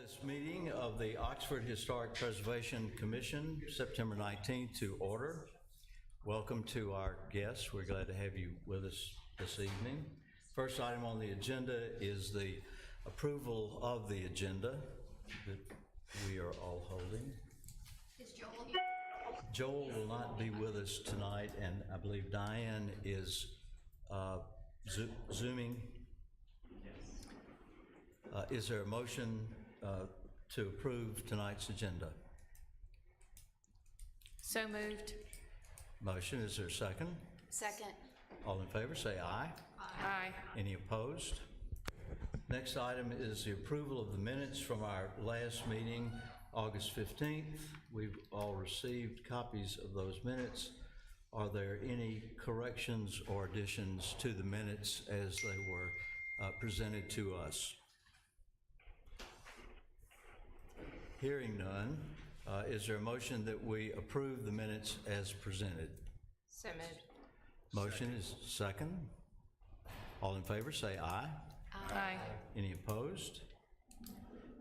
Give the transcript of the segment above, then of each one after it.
This meeting of the Oxford Historic Preservation Commission, September 19th, to order. Welcome to our guests. We're glad to have you with us this evening. First item on the agenda is the approval of the agenda that we are all holding. Is Joel here? Joel will not be with us tonight, and I believe Diane is Zooming. Yes. Is there a motion to approve tonight's agenda? So moved. Motion, is there a second? Second. All in favor, say aye. Aye. Any opposed? Next item is the approval of the minutes from our last meeting, August 15th. We've all received copies of those minutes. Are there any corrections or additions to the minutes as they were presented to us? Hearing none, is there a motion that we approve the minutes as presented? So moved. Motion is second. All in favor, say aye. Aye. Any opposed?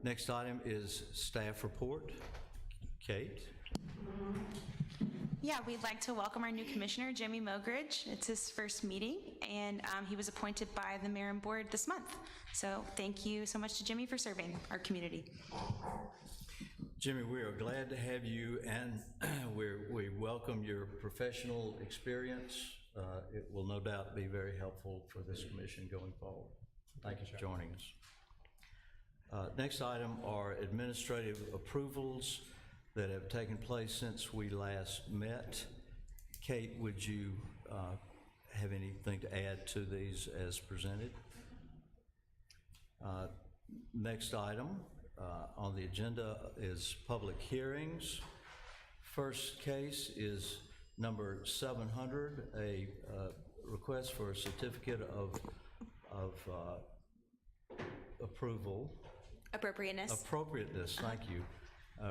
Next item is staff report. Kate? Yeah, we'd like to welcome our new commissioner, Jimmy Mogridge. It's his first meeting, and he was appointed by the mayor and board this month. So thank you so much to Jimmy for serving our community. Jimmy, we are glad to have you, and we welcome your professional experience. It will no doubt be very helpful for this commission going forward. Thank you for joining us. Next item are administrative approvals that have taken place since we last met. Kate, would you have anything to add to these as presented? Next item on the agenda is public hearings. First case is number 700, a request for a certificate of approval. Appropriateness, thank you.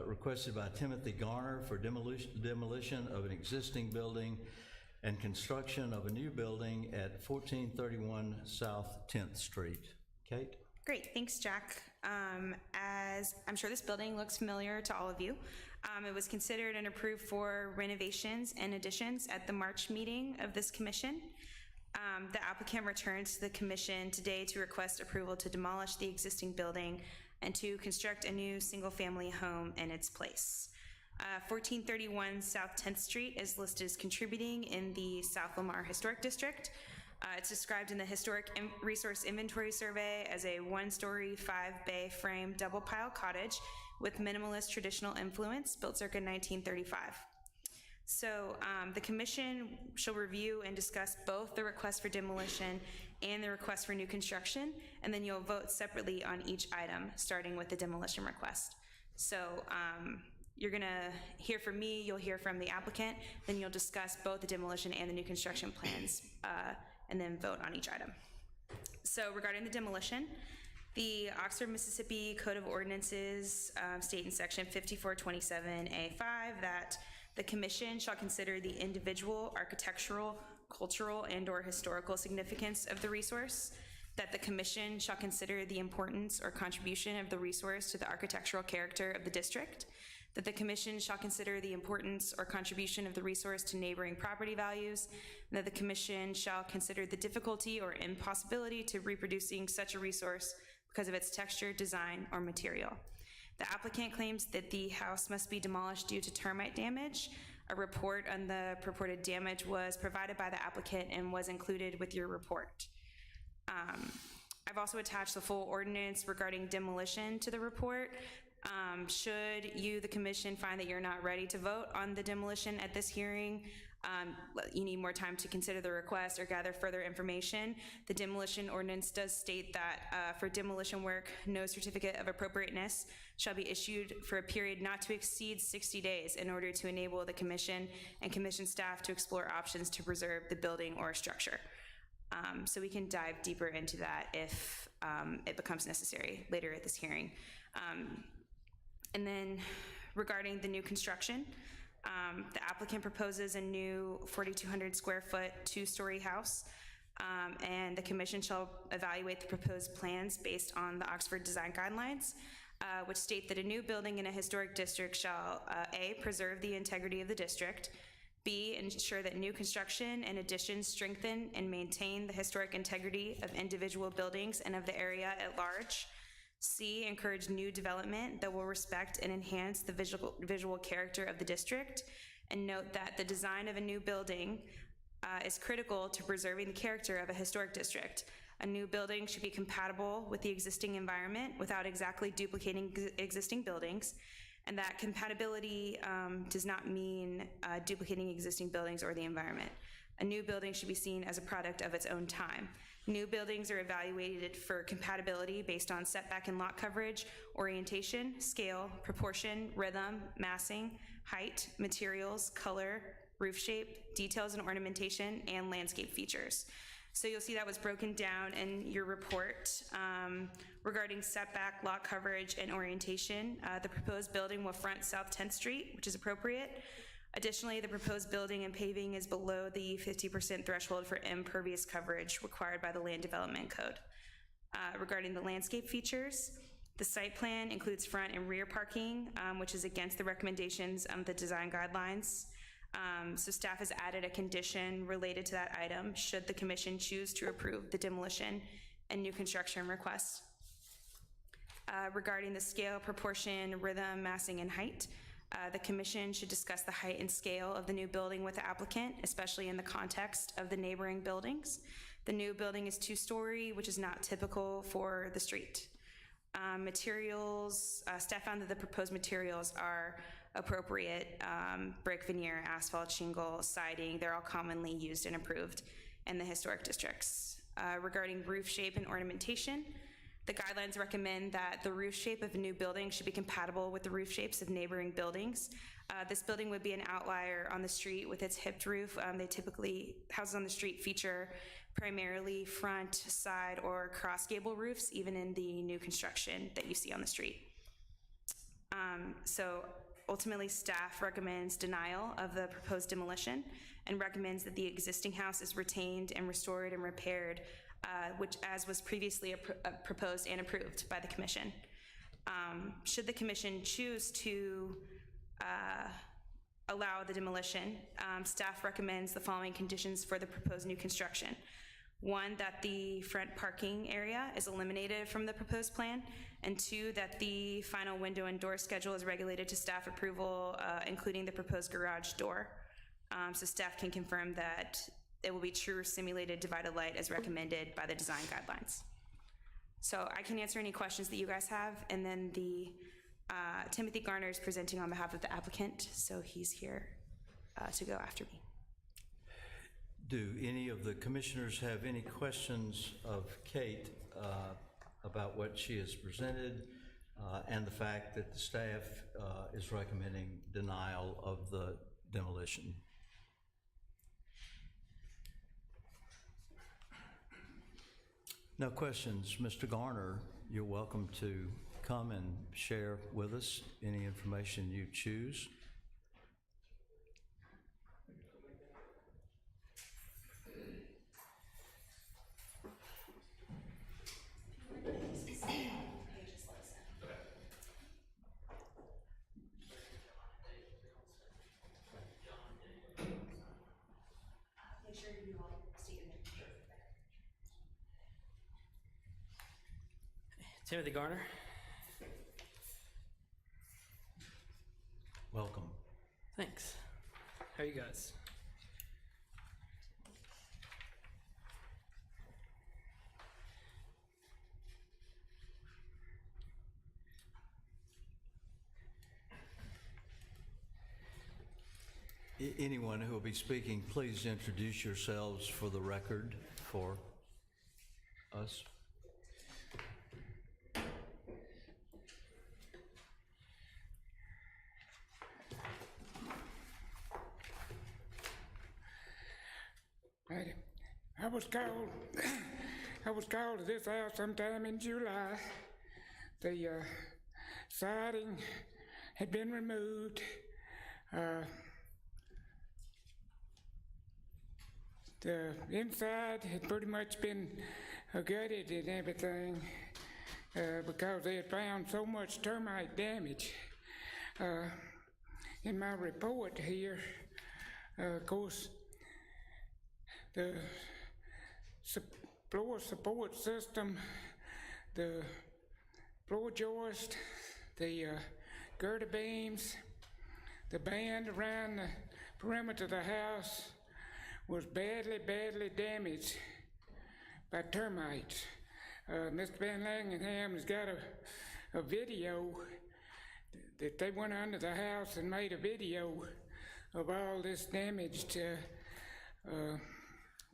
Requested by Timothy Garner for demolition of an existing building and construction of a new building at 1431 South 10th Street. Kate? Great, thanks, Jack. As I'm sure this building looks familiar to all of you, it was considered and approved for renovations and additions at the March meeting of this commission. The applicant returns to the commission today to request approval to demolish the existing building and to construct a new single-family home in its place. 1431 South 10th Street is listed as contributing in the South Lamar Historic District. It's described in the Historic Resource Inventory Survey as a one-story, 5-bay frame double-pile cottage with minimalist traditional influence, built circa 1935. So the commission shall review and discuss both the request for demolition and the request for new construction, and then you'll vote separately on each item, starting with the demolition request. So you're gonna hear from me, you'll hear from the applicant, then you'll discuss both the demolition and the new construction plans, and then vote on each item. So regarding the demolition, the Oxford, Mississippi Code of Ordinances state in section 5427A5 that the commission shall consider the individual architectural, cultural, and/or historical significance of the resource, that the commission shall consider the importance or contribution of the resource to the architectural character of the district, that the commission shall consider the importance or contribution of the resource to neighboring property values, and that the commission shall consider the difficulty or impossibility to reproducing such a resource because of its texture, design, or material. The applicant claims that the house must be demolished due to termite damage. A report on the purported damage was provided by the applicant and was included with your report. I've also attached the full ordinance regarding demolition to the report. Should you, the commission, find that you're not ready to vote on the demolition at this hearing, you need more time to consider the request or gather further information. The demolition ordinance does state that for demolition work, no certificate of appropriateness shall be issued for a period not to exceed 60 days in order to enable the commission and commission staff to explore options to preserve the building or structure. So we can dive deeper into that if it becomes necessary later at this hearing. And then regarding the new construction, the applicant proposes a new 4,200 square foot 2-story house, and the commission shall evaluate the proposed plans based on the Oxford design guidelines. which state that a new building in a historic district shall, A, preserve the integrity of the district, B, ensure that new construction and additions strengthen and maintain the historic integrity of individual buildings and of the area at large, C, encourage new development that will respect and enhance the visual character of the district, and note that the design of a new building is critical to preserving the character of a historic district. A new building should be compatible with the existing environment without exactly duplicating existing buildings, and that compatibility does not mean duplicating existing buildings or the environment. A new building should be seen as a product of its own time. New buildings are evaluated for compatibility based on setback and lot coverage, orientation, scale, proportion, rhythm, massing, height, materials, color, roof shape, details and ornamentation, and landscape features. So you'll see that was broken down in your report regarding setback, lot coverage, and orientation. The proposed building will front South 10th Street, which is appropriate. Additionally, the proposed building and paving is below the 50% threshold for impervious coverage required by the Land Development Code. Regarding the landscape features, the site plan includes front and rear parking, which is against the recommendations of the design guidelines. So staff has added a condition related to that item should the commission choose to approve the demolition and new construction requests. Regarding the scale, proportion, rhythm, massing, and height, the commission should discuss the height and scale of the new building with the applicant, especially in the context of the neighboring buildings. The new building is 2-story, which is not typical for the street. Materials, staff found that the proposed materials are appropriate, brick, veneer, asphalt, shingle, siding. They're all commonly used and approved in the historic districts. Regarding roof shape and ornamentation, the guidelines recommend that the roof shape of a new building should be compatible with the roof shapes of neighboring buildings. This building would be an outlier on the street with its hipped roof. They typically, houses on the street feature primarily front, side, or cross gable roofs, even in the new construction that you see on the street. So ultimately, staff recommends denial of the proposed demolition and recommends that the existing house is retained and restored and repaired, which as was previously proposed and approved by the commission. Should the commission choose to allow the demolition, staff recommends the following conditions for the proposed new construction. 1, that the front parking area is eliminated from the proposed plan, and 2, that the final window and door schedule is regulated to staff approval, including the proposed garage door. So staff can confirm that it will be true simulated divided light as recommended by the design guidelines. So I can answer any questions that you guys have, and then the Timothy Garner is presenting on behalf of the applicant, so he's here to go after me. Do any of the commissioners have any questions of Kate about what she has presented and the fact that the staff is recommending denial of the demolition? No questions. Mr. Garner, you're welcome to come and share with us any information you choose. Timothy Garner. Welcome. Thanks. How are you guys? Anyone who will be speaking, please introduce yourselves for the record for us. I was called to this house sometime in July. The siding had been removed. The inside had pretty much been gutted and everything. because they had found so much termite damage. In my report here, of course, the floor support system, the floor joist, the girder beams, the band around the perimeter of the house was badly damaged by termites. Mr. Van Langenham has got a video that they went under the house and made a video of all this damaged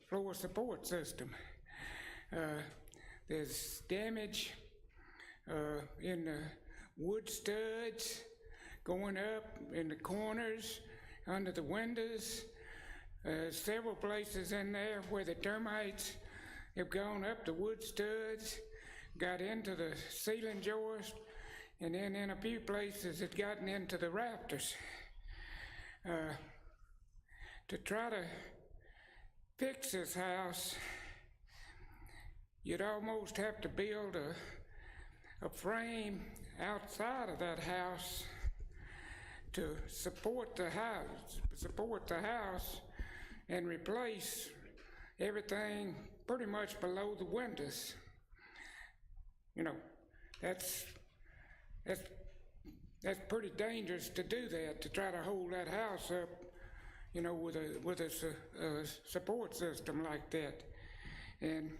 floor support system. There's damage in the wood studs going up in the corners, under the windows. Several places in there where the termites have gone up the wood studs, got into the ceiling joist, and then in a few places it's gotten into the rafters. To try to fix this house, you'd almost have to build a frame outside of that house to support the house and replace everything pretty much below the windows. You know, that's pretty dangerous to do that, to try to hold that house up, you know, with a support system like that. And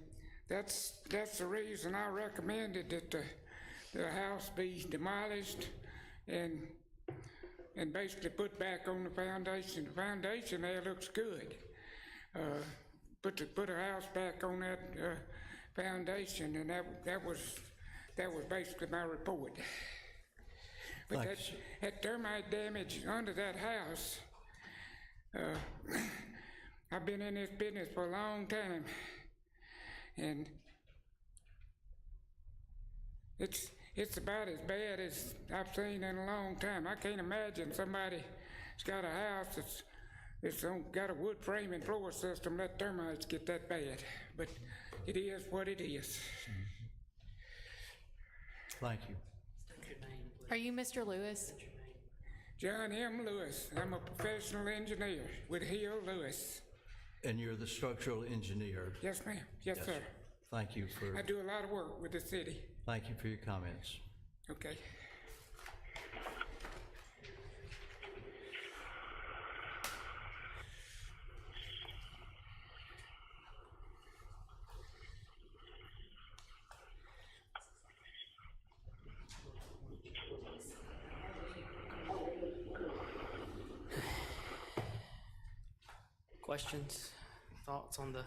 that's the reason I recommended that the house be demolished and basically put back on the foundation. The foundation there looks good. Put a house back on that foundation, and that was basically my report. But that termite damage under that house, I've been in this business for a long time, and it's about as bad as I've seen in a long time. I can't imagine somebody's got a house that's got a wood frame and floor system, let termites get that bad. But it is what it is. Thank you. Are you Mr. Lewis? John M. Lewis. I'm a professional engineer with Hill Lewis. And you're the structural engineer? Yes, ma'am. Yes, sir. Thank you I do a lot of work with the city. Thank you for your comments. Okay. Questions, thoughts on the?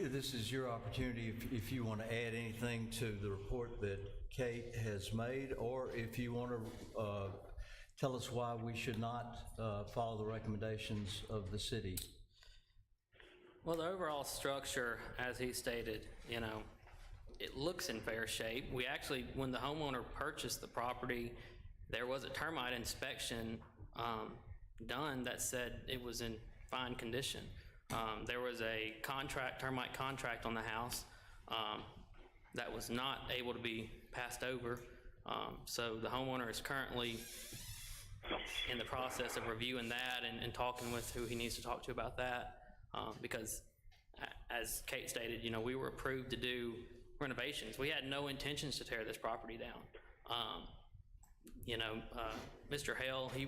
This is your opportunity if you want to add anything to the report that Kate has made, or if you want to tell us why we should not follow the recommendations of the city. Well, the overall structure, as he stated, you know, it looks in fair shape. We actually, when the homeowner purchased the property, there was a termite inspection done that said it was in fine condition. There was a termite contract on the house that was not able to be passed over. So the homeowner is currently in the process of reviewing that and talking with who he needs to talk to about that. Because as Kate stated, you know, we were approved to do renovations. We had no intentions to tear this property down. You know, Mr. Hale, he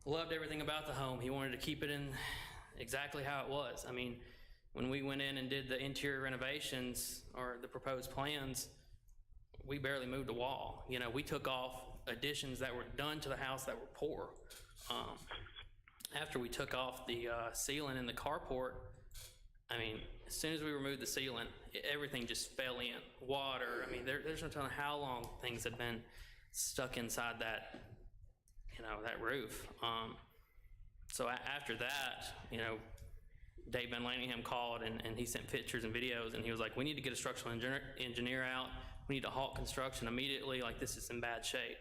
loved everything about the home. He wanted to keep it in exactly how it was. I mean, when we went in and did the interior renovations or the proposed plans, we barely moved a wall. You know, we took off additions that were done to the house that were poor. After we took off the ceiling in the carport, I mean, as soon as we removed the ceiling, everything just fell in. Water, I mean, there's no telling how long things had been stuck inside that, you know, that roof. So after that, you know, Dave Van Lanningham called and he sent pictures and videos, and he was like, we need to get a structural engineer out. We need to halt construction immediately. Like, this is in bad shape.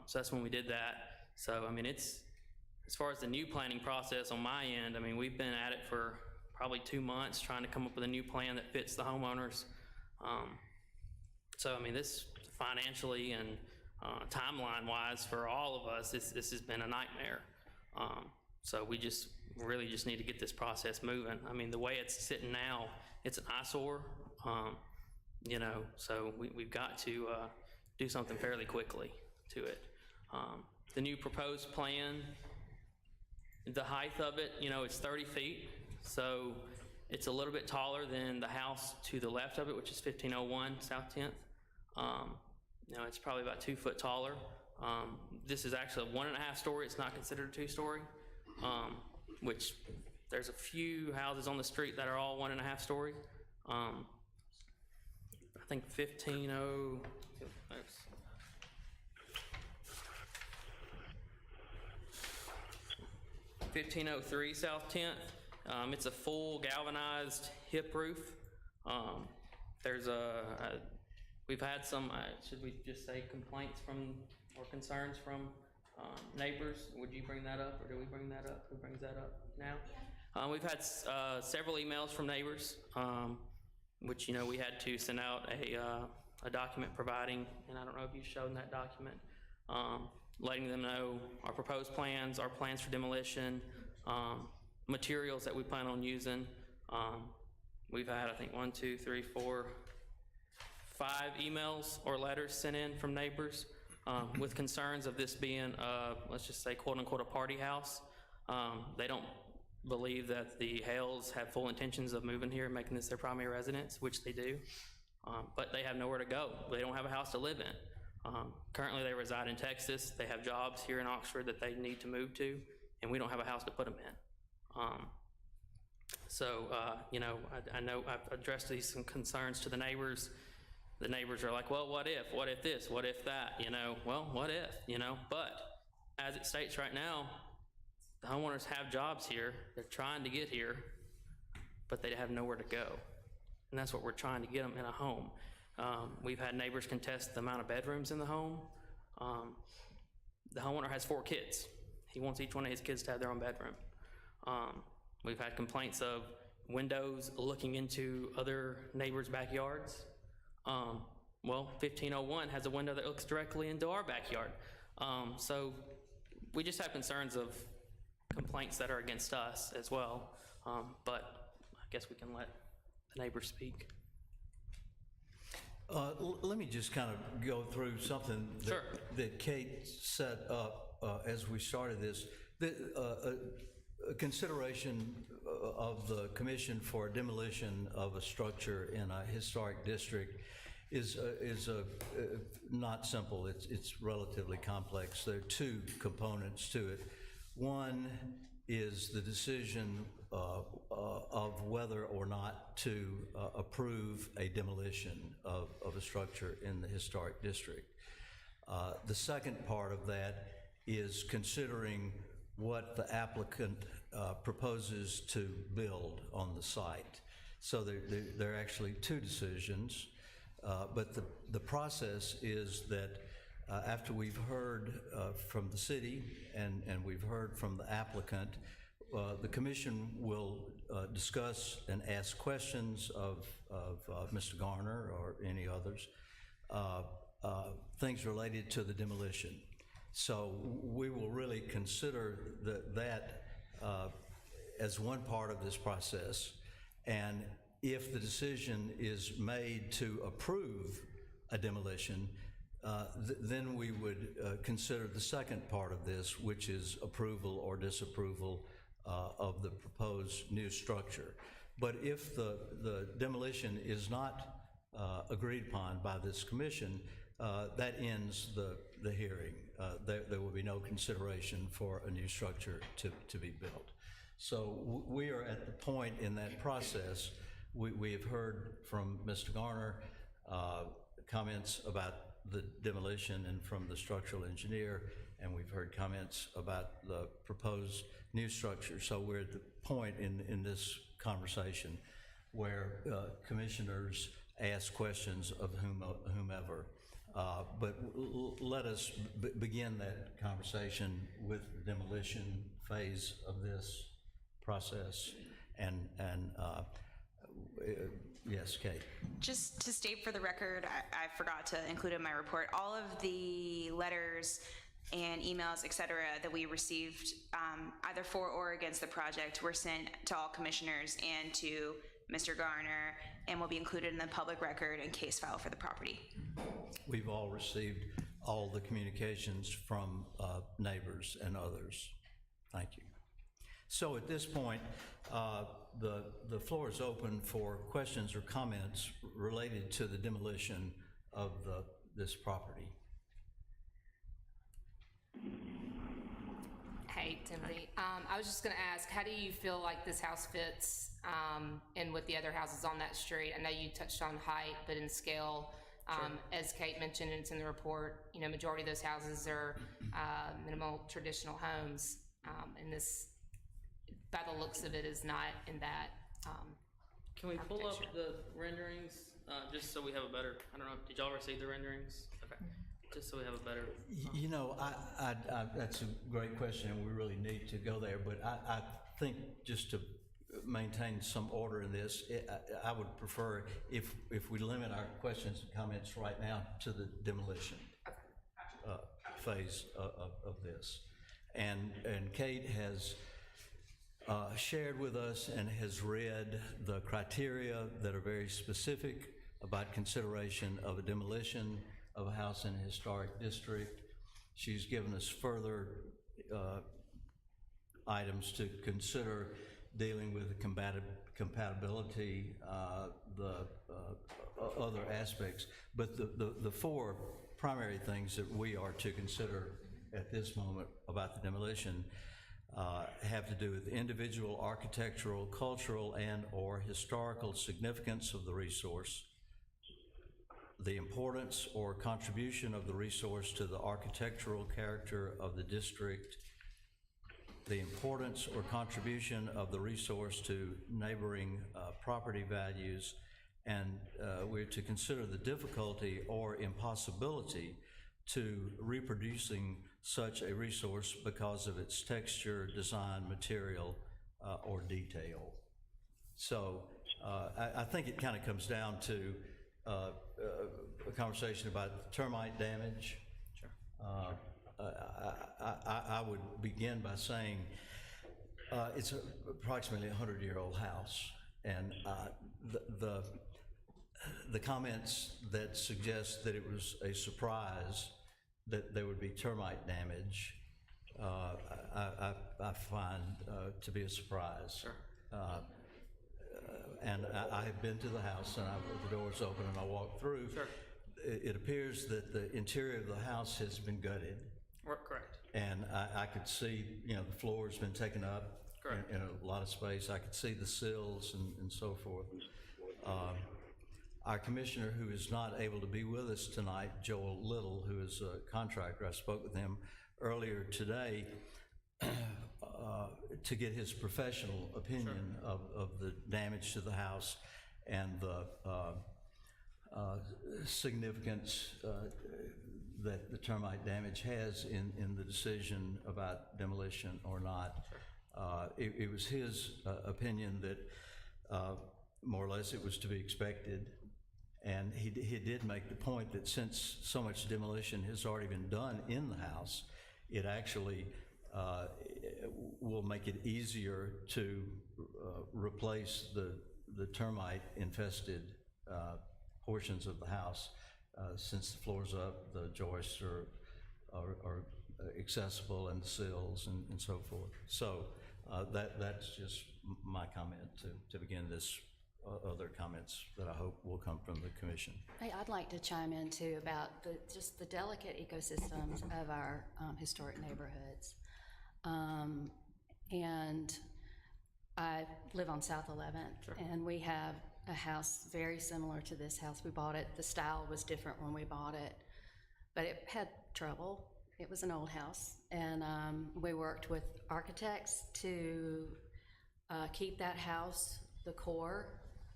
So that's when we did that. So, I mean, it's, as far as the new planning process on my end, I mean, we've been at it for probably 2 months trying to come up with a new plan that fits the homeowners. So, I mean, this financially and timeline-wise for all of us, this has been a nightmare. So we really just need to get this process moving. I mean, the way it's sitting now, it's an eyesore, you know, so we've got to do something fairly quickly to it. The new proposed plan, the height of it, you know, it's 30 feet, so it's a little bit taller than the house to the left of it, which is 1501 South 10th. You know, it's probably about 2 foot taller. This is actually a 1.5 story. It's not considered a 2-story, which there's a few houses on the street that are all 1.5 story. I think 1503 South 10th. It's a full galvanized hip roof. We've had some, should we just say complaints from, or concerns from neighbors? Would you bring that up, or do we bring that up? Who brings that up now? We've had several emails from neighbors, which, you know, we had to send out a document providing, and I don't know if you've shown that document, letting them know our proposed plans, our plans for demolition, materials that we plan on using. We've had, I think, 1, 2, 3, 4, 5 emails or letters sent in from neighbors with concerns of this being, let's just say, quote unquote, a party house. They don't believe that the Hales have full intentions of moving here and making this their primary residence, which they do, but they have nowhere to go. They don't have a house to live in. Currently they reside in Texas. They have jobs here in Oxford that they need to move to, and we don't have a house to put them in. You know, I know I've addressed some concerns to the neighbors. The neighbors are like, well, what if this, what if that, you know? Well, what if, you know? But as it states right now, the homeowners have jobs here. They're trying to get here, but they have nowhere to go. And that's what we're trying to get them, in a home. We've had neighbors contest the amount of bedrooms in the home. The homeowner has 4 kids. He wants each one of his kids to have their own bedroom. We've had complaints of windows looking into other neighbors' backyards. Well, 1501 has a window that looks directly into our backyard. So we just have concerns of complaints that are against us as well. But I guess we can let the neighbors speak. Let me just kind of go through something that, Sure. that Kate set up as we started this. A consideration of the Commission for Demolition of a Structure in a Historic District is not simple. It's relatively complex. There are 2 components to it. One is the decision of whether or not to approve a demolition of a structure in the historic district. The second part of that is considering what the applicant proposes to build on the site. So there are actually 2 decisions, but the process is that after we've heard from the city and we've heard from the applicant, the commission will discuss and ask questions of Mr. Garner or any others, things related to the demolition. So we will really consider that as one part of this process, and if the decision is made to approve a demolition, then we would consider the second part of this, which is approval or disapproval of the proposed new structure. But if the demolition is not agreed upon by this commission, that ends the hearing. There will be no consideration for a new structure to be built. So we are at the point in that process. We have heard from Mr. Garner comments about the demolition and from the structural engineer, and we've heard comments about the proposed new structure. So we're at the point in this conversation where commissioners ask questions of whomever. But let us begin that conversation with the demolition phase of this process, and yes, Kate. Just to state for the record, I forgot to include in my report, all of the letters and emails, et cetera, that we received either for or against the project were sent to all commissioners and to Mr. Garner, and will be included in the public record and case file for the property. We've all received all the communications from neighbors and others. Thank you. So at this point, the floor is open for questions or comments related to the demolition of this property. Hey, Timothy. I was just going to ask, how do you feel like this house fits in with the other houses on that street? I know you touched on height, but in scale, as Kate mentioned, and it's in the report, you know, majority of those houses are minimal traditional homes, and this, by the looks of it, is not in that. Can we pull up architecture. the renderings, just so we have a better, I don't know, did y'all receive the renderings? Okay, just so we have a better. You know, that's a great question, and we really need to go there, but I think just to maintain some order in this, I would prefer if we limit our questions and comments right now to the demolition phase of this. And Kate has shared with us and has read the criteria that are very specific about consideration of a demolition of a house in a historic district. She's given us further items to consider dealing with the compatibility, the other aspects. But the four primary things that we are to consider at this moment about the demolition have to do with individual architectural, cultural, and/or historical significance of the resource, the importance or contribution of the resource to the architectural character of the district, the importance or contribution of the resource to neighboring property values, and we're to consider the difficulty or impossibility to reproducing such a resource because of its texture, design, material, or detail. So I think it kind of comes down to a conversation about termite damage. Sure. I would begin by saying it's approximately a 100-year-old house, and the comments that suggest that it was a surprise that there would be termite damage, I find to be a surprise. Sure. And I have been to the house, and the door's open, and I walked through. Sure. It appears that the interior of the house has been gutted. Correct. And I could see, you know, the floor's been taken up Correct. in a lot of space. I could see the sills and so forth. Our commissioner, who is not able to be with us tonight, Joel Little, who is a contractor, I spoke with him earlier today to get his professional opinion of the damage to the house and the significance that the termite damage has in the decision about demolition or not. It was his opinion that more or less it was to be expected. And he did make the point that since so much demolition has already been done in the house, it actually will make it easier to replace the termite infested portions of the house. Since the floor's up, the joists are accessible, and the sills and so forth. So that's just my comment to begin this. Other comments that I hope will come from the commission. Hey, I'd like to chime in too about just the delicate ecosystems of our historic neighborhoods. And I live on South 11th, and we have a house very similar to this house. We bought it, the style was different when we bought it, but it had trouble. It was an old house, and we worked with architects to keep that house the core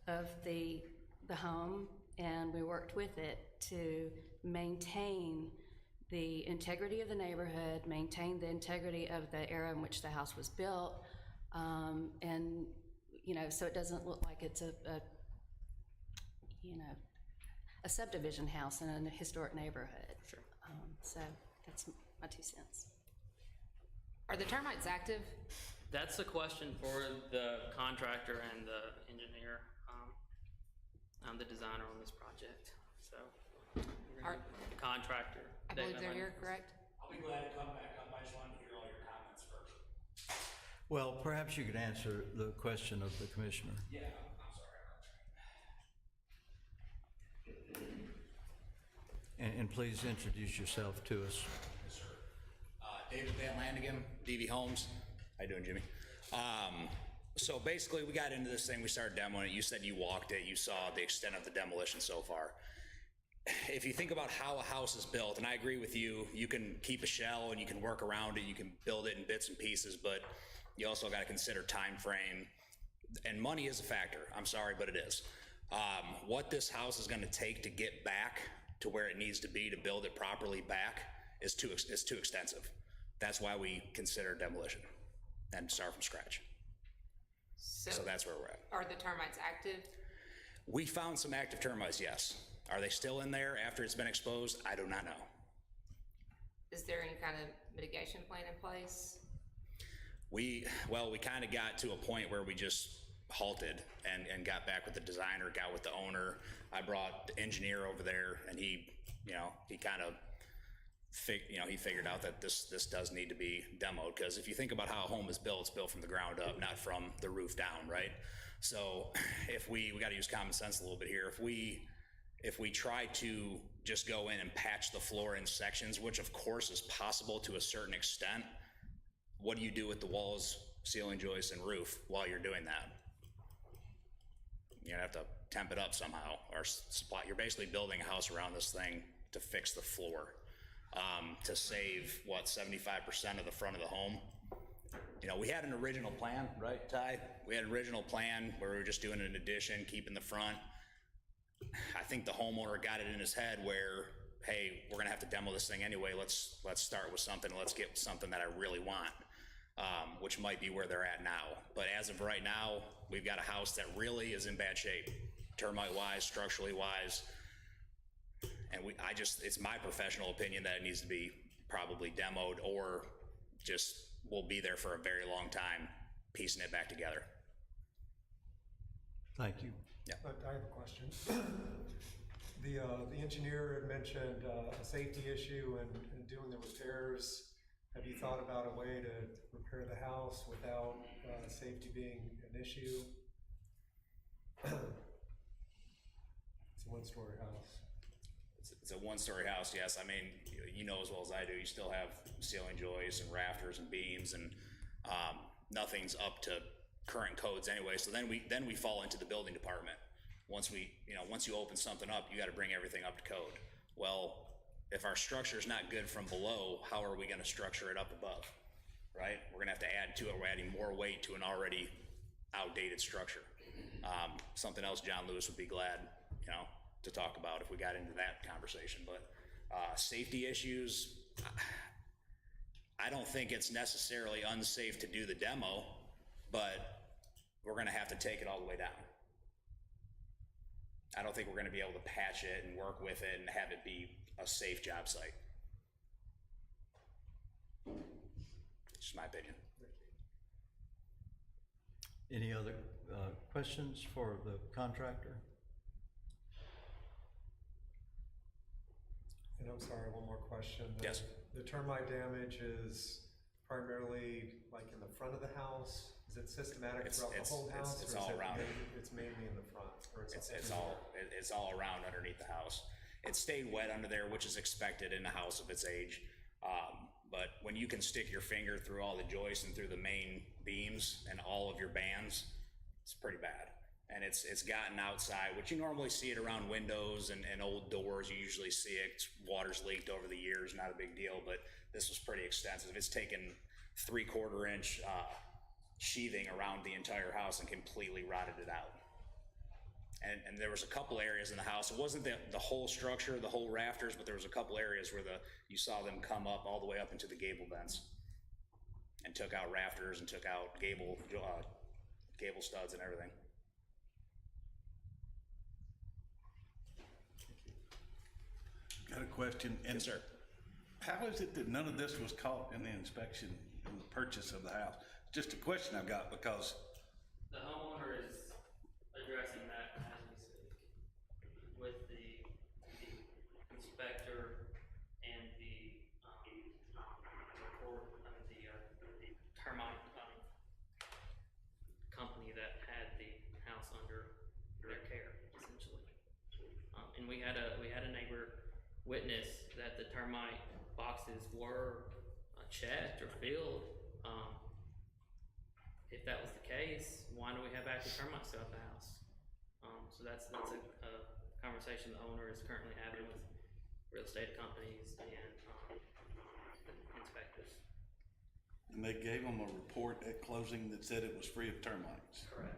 of the home, and we worked with it to maintain the integrity of the neighborhood, maintain the integrity of the era in which the house was built, and you know, so it doesn't look like it's a you know, a subdivision house in a historic neighborhood. Sure. So that's my 2 cents. Are the termites active? That's a question for the contractor and the engineer. I'm the designer on this project, so. Are- Contractor. I believe David they're Lynn. here, correct? I'll be glad to come back up. I just wanted to hear all your comments first. Well, perhaps you could answer the question of the commissioner. Yeah, I'm sorry. And please introduce yourself to us. Yes, sir. David Van Landigan, DV Homes. How you doing, Jimmy? So basically, we got into this thing. We started demoing it. You said you walked it. You saw the extent of the demolition so far. If you think about how a house is built, and I agree with you, you can keep a shell and you can work around it. You can build it in bits and pieces, but you also got to consider time frame. And money is a factor. I'm sorry, but it is. What this house is going to take to get back to where it needs to be to build it properly back is too extensive. That's why we consider demolition and start from scratch. So that's where we're at. Are the termites active? We found some active termites, yes. Are they still in there after it's been exposed? I do not know. Is there any kind of mitigation plan in place? We kind of got to a point where we just halted and got back with the designer, got with the owner. I brought the engineer over there, and he kind of he figured out that this does need to be demoed, because if you think about how a home is built, it's built from the ground up, not from the roof down, right? So if we got to use common sense a little bit here. If we try to just go in and patch the floor in sections, which of course is possible to a certain extent, what do you do with the walls, ceiling joists, and roof while you're doing that? You're gonna have to temp it up somehow, or supply. You're basically building a house around this thing to fix the floor, to save, what, 75% of the front of the home. You know, we had an original plan, right, Ty? We had an original plan where we were just doing an addition, keeping the front. I think the homeowner got it in his head where, hey, we're gonna have to demo this thing anyway. Let's start with something. Let's get something that I really want, which might be where they're at now. But as of right now, we've got a house that really is in bad shape, termite-wise, structurally-wise. And it's my professional opinion that it needs to be probably demoed, or just will be there for a very long time, piecing it back together. Thank you. Yeah. I have a question. The engineer had mentioned a safety issue and doing the repairs. Have you thought about a way to repair the house without safety being an issue? It's a one-story house. It's a one-story house, yes. I mean, you know as well as I do, you still have ceiling joists and rafters and beams, and nothing's up to current codes anyway. So then we fall into the building department. Once you open something up, you got to bring everything up to code. Well, if our structure is not good from below, how are we going to structure it up above, right? We're going to have to add to it. We're adding more weight to an already outdated structure. Something else John Lewis would be glad, to talk about if we got into that conversation. But safety issues, I don't think it's necessarily unsafe to do the demo, but we're going to have to take it all the way down. I don't think we're going to be able to patch it and work with it and have it be a safe job site. It's just my opinion. Any other questions for the contractor? And I'm sorry, one more question. Yes. The termite damage is primarily like in the front of the house? Is it systematic throughout the whole house? It's or is all it around. It's mainly in the front? Or It's all around underneath the house. It stayed wet under there, which is expected in a house of its age. But when you can stick your finger through all the joists and through the main beams and all of your bands, it's pretty bad. And it's gotten outside, which you normally see it around windows and old doors. You usually see it. Water's leaked over the years, not a big deal, but this was pretty extensive. It's taken 3/4 inch sheathing around the entire house and completely rotted it out. And there was a couple areas in the house. It wasn't the whole structure, the whole rafters, but there was a couple areas where you saw them come up all the way up into the gable vents and took out rafters and took out gable studs and everything. question. And Yes, sir. how is it that none of this was caught in the inspection and the purchase of the house? Just a question I've got, because The homeowner is addressing that as we speak with the inspector and the report, the termite company that had the house under their care, essentially. And we had a neighbor witness that the termite boxes were checked or filled. If that was the case, why don't we have active termites throughout the house? So that's a conversation the owner is currently having with real estate companies and inspectors. and they gave them a report at closing that said it was free of termites. Correct.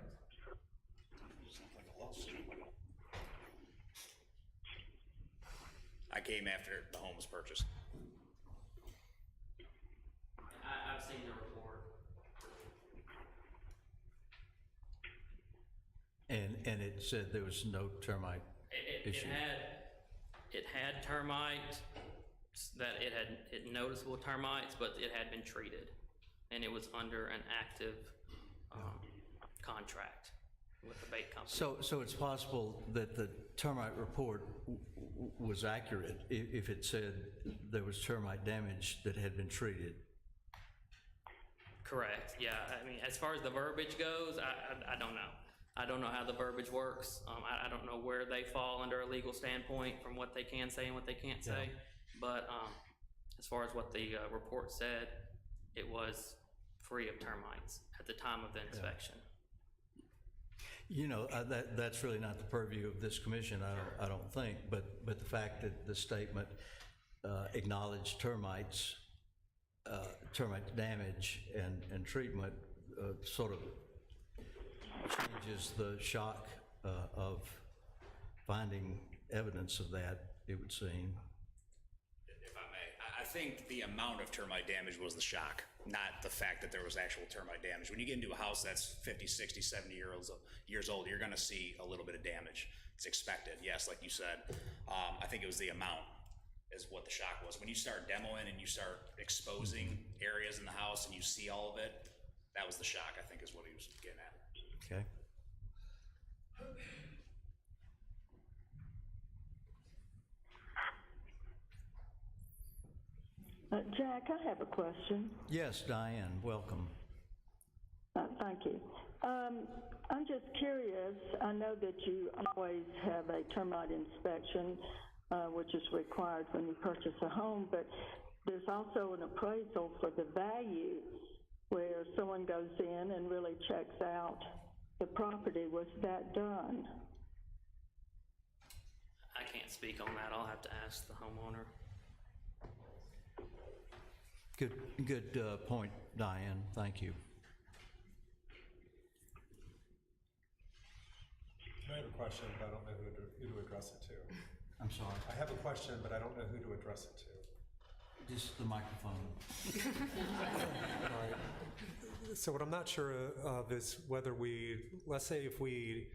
Sounds like a lawsuit. I came after the home was purchased. I've seen the report. And it said there was no termite issue. It had termites, that it had noticeable termites, but it had been treated. And it was under an active contract with the bait company. So it's possible that the termite report was accurate if it said there was termite damage that had been treated. Correct, yeah. I mean, as far as the verbiage goes, I don't know. I don't know how the verbiage works. I don't know where they fall under a legal standpoint from what they can say and what they can't say. But as far as what the report said, it was free of termites at the time of the inspection. You know, that's really not the purview of this commission, I don't think, but the fact that the statement acknowledged termite damage and treatment sort of changes the shock of finding evidence of that, it would seem. If I may, I think the amount of termite damage was the shock, not the fact that there was actual termite damage. When you get into a house that's 50, 60, 70 years old, you're gonna see a little bit of damage. It's expected, yes, like you said. I think it was the amount is what the shock was. When you start demoing and you start exposing areas in the house and you see all of it, that was the shock, I think, is what he was getting at. Okay. Jack, I have a question. Yes, Diane, welcome. Thank you. I'm just curious. I know that you always have a termite inspection, which is required when you purchase a home, but there's also an appraisal for the value where someone goes in and really checks out the property. Was that done? I can't speak on that. I'll have to ask the homeowner. Good point, Diane. Thank you. I have a question, but I don't know who to address it to. I'm sorry. I have a question, but I don't know who to address it to. Just the microphone. Right. So what I'm not sure of is whether let's say if we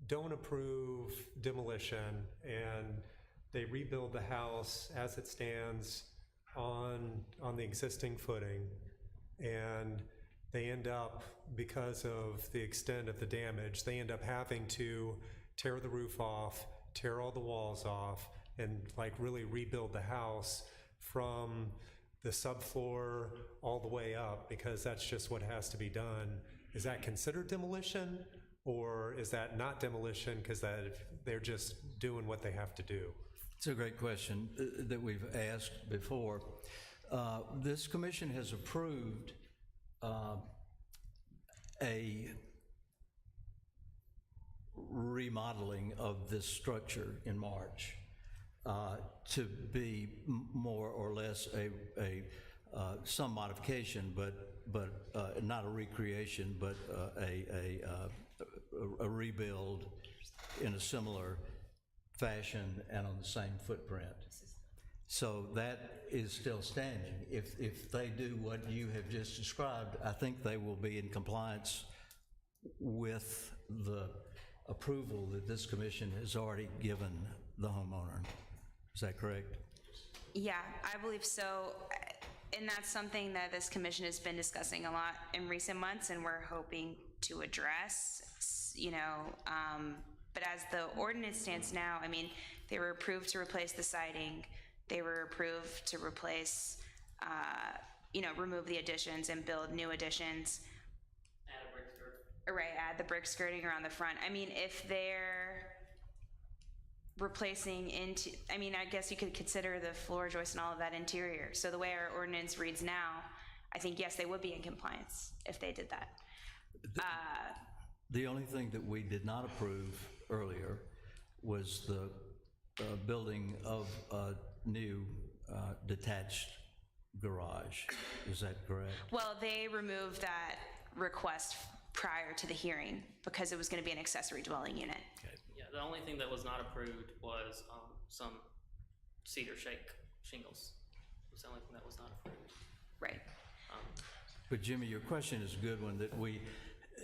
don't approve demolition and they rebuild the house as it stands on the existing footing, and they end up, because of the extent of the damage, they end up having to tear the roof off, tear all the walls off, and like really rebuild the house from the subfloor all the way up, because that's just what has to be done. Is that considered demolition, or is that not demolition because they're just doing what they have to do? It's a great question that we've asked before. This commission has approved a remodeling of this structure in March to be more or less some modification, but not a recreation, but a rebuild in a similar fashion and on the same footprint. So that is still standing. If they do what you have just described, I think they will be in compliance with the approval that this commission has already given the homeowner. Is that correct? Yeah, I believe so. And that's something that this commission has been discussing a lot in recent months, and we're hoping to address, but as the ordinance stands now, I mean, they were approved to replace the siding. They were approved to replace, remove the additions and build new additions. Add a brick skirt. Right, add the brick skirting around the front. I mean, if they're replacing into, I mean, I guess you could consider the floor joist and all of that interior. So the way our ordinance reads now, I think, yes, they would be in compliance if they did that. The only thing that we did not approve earlier was the building of a new detached garage. Is that correct? Well, they removed that request prior to the hearing because it was going to be an accessory dwelling unit. Yeah, the only thing that was not approved was some cedar shake shingles. Was the only thing that was not approved. Right. But Jimmy, your question is a good one that we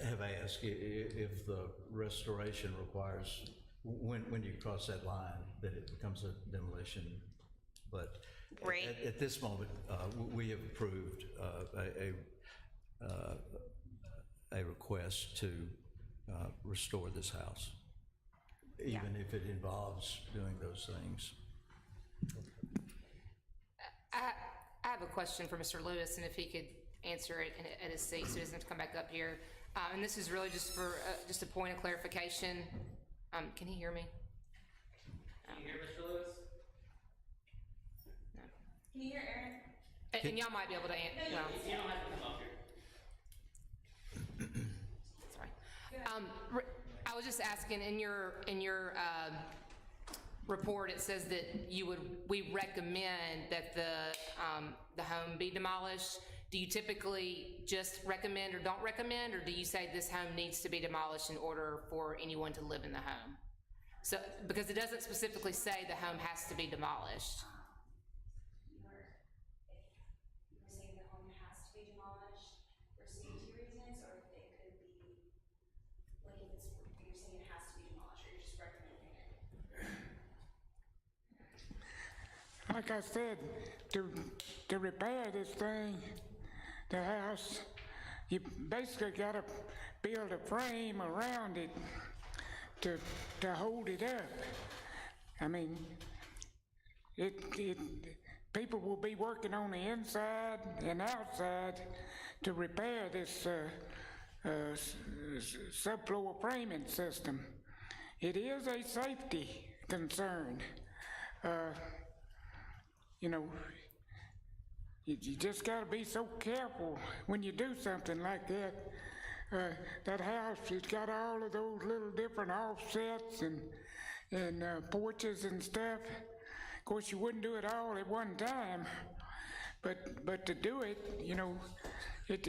have asked if the restoration requires, when you cross that line, that it becomes a demolition. But Right. at this moment, we have approved a request to restore this house, even if it involves doing those things. I have a question for Mr. Lewis, and if he could answer it at his seat, so he doesn't have to come back up here. And this is really just for just a point of clarification. Can he hear me? Can you hear Mr. Lewis? No. Can you hear Aaron? And y'all might be able to answer. Well, You don't have to come up here. sorry. I was just asking, in your report, it says that we recommend that the home be demolished. Do you typically just recommend or don't recommend, or do you say this home needs to be demolished in order for anyone to live in the home? So, because it doesn't specifically say the home has to be demolished. You're saying the home has to be demolished for safety reasons, or it could be, like, if it's, you're saying it has to be demolished, or you're just recommending it? Like I said, to repair this thing, the house, you basically gotta build a frame around it to hold it up. I mean, people will be working on the inside and outside to repair this subfloor framing system. It is a safety concern. You just gotta be so careful when you do something like that. That house has got all of those little different offsets and porches and stuff. Of course, you wouldn't do it all at one time, but to do it, it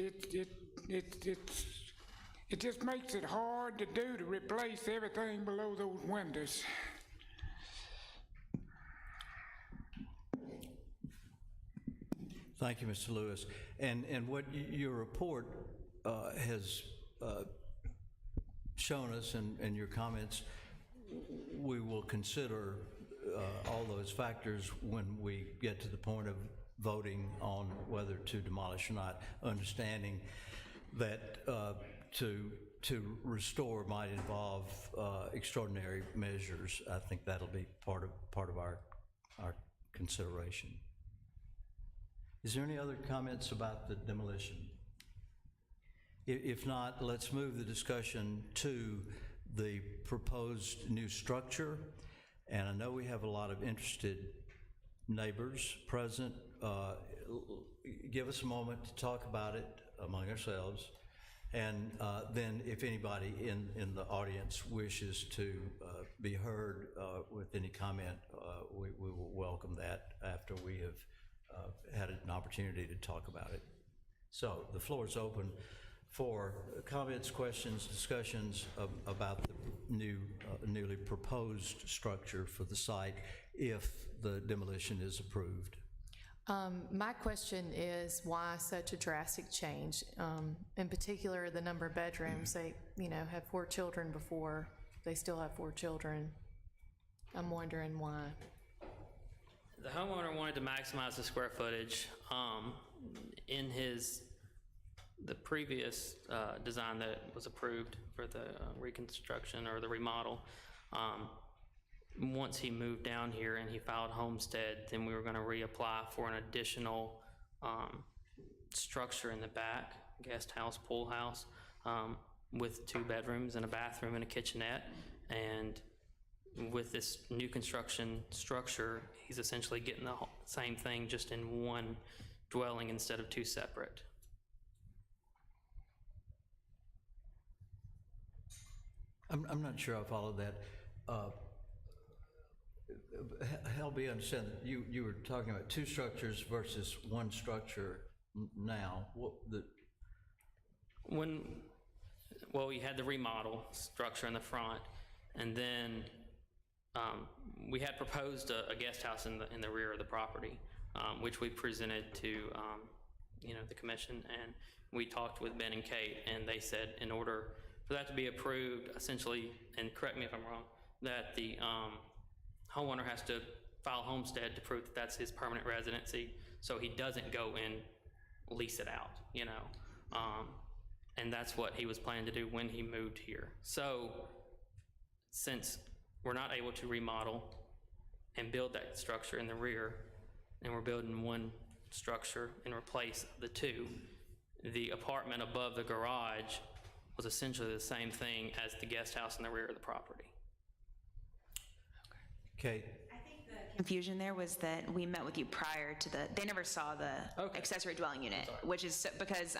just makes it hard to do to replace everything below those windows. Thank you, Mr. Lewis. And what your report has shown us and your comments, we will consider all those factors when we get to the point of voting on whether to demolish or not, understanding that to restore might involve extraordinary measures. I think that'll be part of our consideration. Is there any other comments about the demolition? If not, let's move the discussion to the proposed new structure. And I know we have a lot of interested neighbors present. Give us a moment to talk about it among ourselves. And then if anybody in the audience wishes to be heard with any comment, we will welcome that after we have had an opportunity to talk about it. So the floor is open for comments, questions, discussions about the newly proposed structure for the site if the demolition is approved. My question is why such a drastic change? In particular, the number of bedrooms. They, had 4 children before. They still have 4 children. I'm wondering why. The homeowner wanted to maximize the square footage. In the previous design that was approved for the reconstruction or the remodel, once he moved down here and he filed homestead, then we were going to reapply for an additional structure in the back, guest house, pool house, with 2 bedrooms and a bathroom and a kitchenette. And with this new construction structure, he's essentially getting the same thing, just in one dwelling instead of 2 separate. I'm not sure I followed that. Help me understand, you were talking about 2 structures versus 1 structure now. Well, we had the remodel structure in the front, and then we had proposed a guest house in the rear of the property, which we presented to the commission, and we talked with Ben and Kate, and they said in order for that to be approved, essentially, and correct me if I'm wrong, that the homeowner has to file homestead to prove that that's his permanent residency, so he doesn't go and lease it out, and that's what he was planning to do when he moved here. So since we're not able to remodel and build that structure in the rear, and we're building 1 structure in replace of the 2, the apartment above the garage was essentially the same thing as the guest house in the rear of the property. Okay. I think the confusion there was that we met with you prior to they never saw the accessory dwelling unit, which is because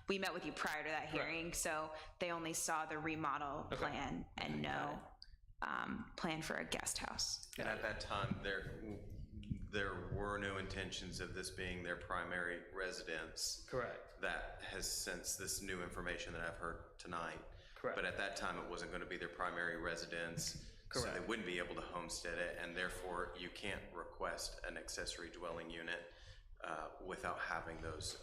we met with you prior to that hearing, so they only saw the remodel plan and no plan for a guest house. And at that time, there were no intentions of this being their primary residence. Correct. That has, since this new information that I've heard tonight. Correct. But at that time, it wasn't going to be their primary residence. Correct. So they wouldn't be able to homestead it, and therefore you can't request an accessory dwelling unit without having those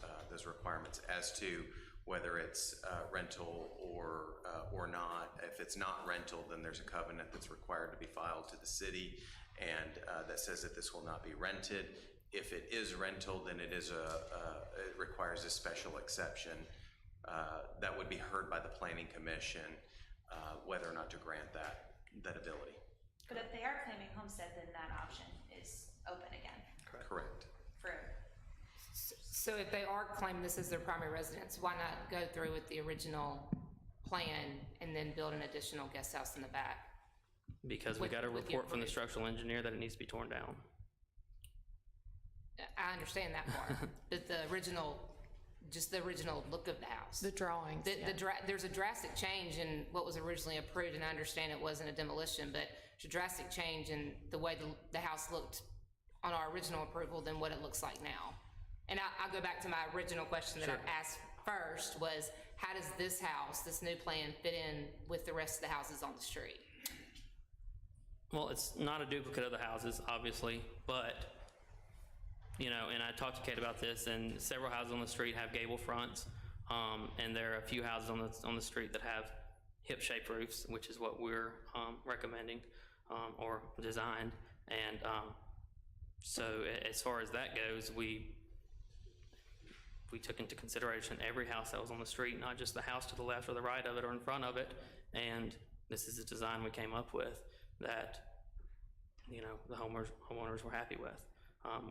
requirements as to whether it's rental or not. If it's not rental, then there's a covenant that's required to be filed to the city, and that says that this will not be rented. If it is rental, then it requires a special exception that would be heard by the Planning Commission, whether or not to grant that ability. But if they are claiming homestead, then that option is open again. Correct. So if they are claiming this as their primary residence, why not go through with the original plan and then build an additional guest house in the back? Because we got a report from the structural engineer that it needs to be torn down. I understand that part, but the original look of the house. The drawings, There's a drastic change in what was originally approved, and I understand it wasn't a demolition, but it's a drastic change in the way the house looked on our original approval than what it looks like now. And I'll go back to my original question that I asked first was, how does this house, this new plan, fit in with the rest of the houses on the street? Well, it's not a duplicate of the houses, obviously, but, and I talked to Kate about this, and several houses on the street have gable fronts, and there are a few houses on the street that have hip-shaped roofs, which is what we're recommending or designed. And so as far as that goes, we took into consideration every house that was on the street, not just the house to the left or the right of it or in front of it. And this is the design we came up with that, the homeowners were happy with.